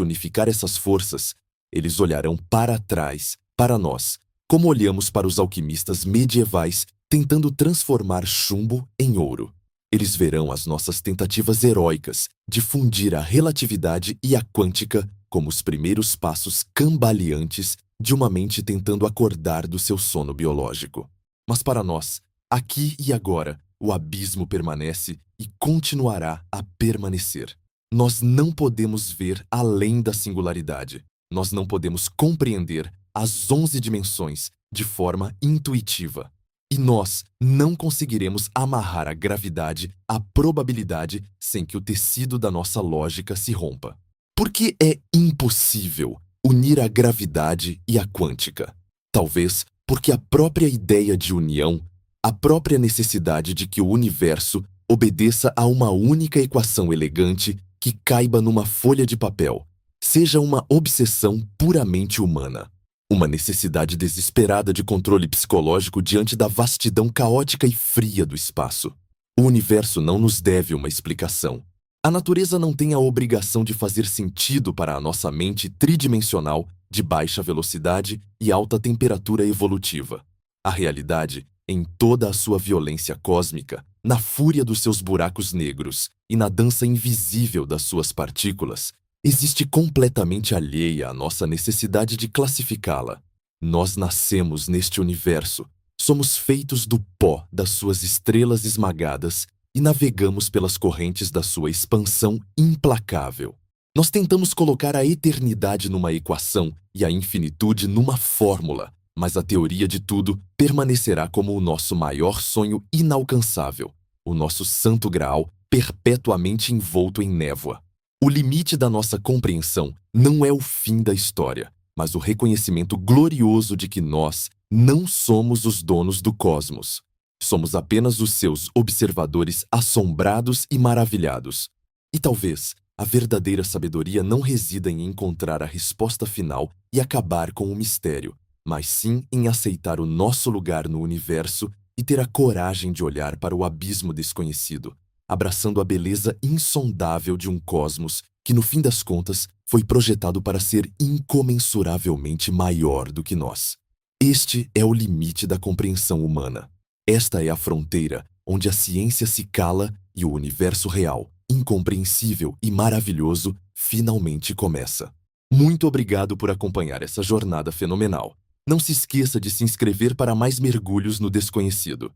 unificar essas forças, eles olharão para trás, para nós, como olhamos para os alquimistas medievais tentando transformar chumbo em ouro. Eles verão as nossas tentativas heróicas de fundir a relatividade e a quântica como os primeiros passos cambaleantes de uma mente tentando acordar do seu sono biológico. Mas para nós, aqui e agora, o abismo permanece e continuará a permanecer. Nós não podemos ver além da singularidade. Nós não podemos compreender as 11 dimensões de forma intuitiva. E nós não conseguiremos amarrar a gravidade à probabilidade sem que o tecido da nossa lógica se rompa. Porque é impossível unir a gravidade e a quântica. Talvez porque a própria ideia de união, a própria necessidade de que o universo obedeça a uma única equação elegante que caiba numa folha de papel, seja uma obsessão puramente humana. Uma necessidade desesperada de controle psicológico diante da vastidão caótica e fria do espaço. O universo não nos deve uma explicação. A natureza não tem a obrigação de fazer sentido para a nossa mente tridimensional de baixa velocidade e alta temperatura evolutiva. A realidade, em toda a sua violência cósmica, na fúria dos seus buracos negros e na dança invisível das suas partículas, existe completamente alheia à nossa necessidade de classificá-la. Nós nascemos neste universo, somos feitos do pó das suas estrelas esmagadas e navegamos pelas correntes da sua expansão implacável. Nós tentamos colocar a eternidade numa equação e a infinitude numa fórmula, mas a teoria de tudo permanecerá como o nosso maior sonho inalcançável, o nosso santo graal perpetuamente envolto em névoa. O limite da nossa compreensão não é o fim da história, mas o reconhecimento glorioso de que nós não somos os donos do cosmos. Somos apenas os seus observadores assombrados e maravilhados. E talvez a verdadeira sabedoria não resida em encontrar a resposta final e acabar com o mistério, mas sim em aceitar o nosso lugar no universo e ter a coragem de olhar para o abismo desconhecido, abraçando a beleza insondável de um cosmos que, no fim das contas, foi projetado para ser incomensuravelmente maior do que nós. Este é o limite da compreensão humana. Esta é a fronteira onde a ciência se cala e o universo real, incompreensível e maravilhoso, finalmente começa. Muito obrigado por acompanhar essa jornada fenomenal. Não se esqueça de se inscrever para mais mergulhos no desconhecido.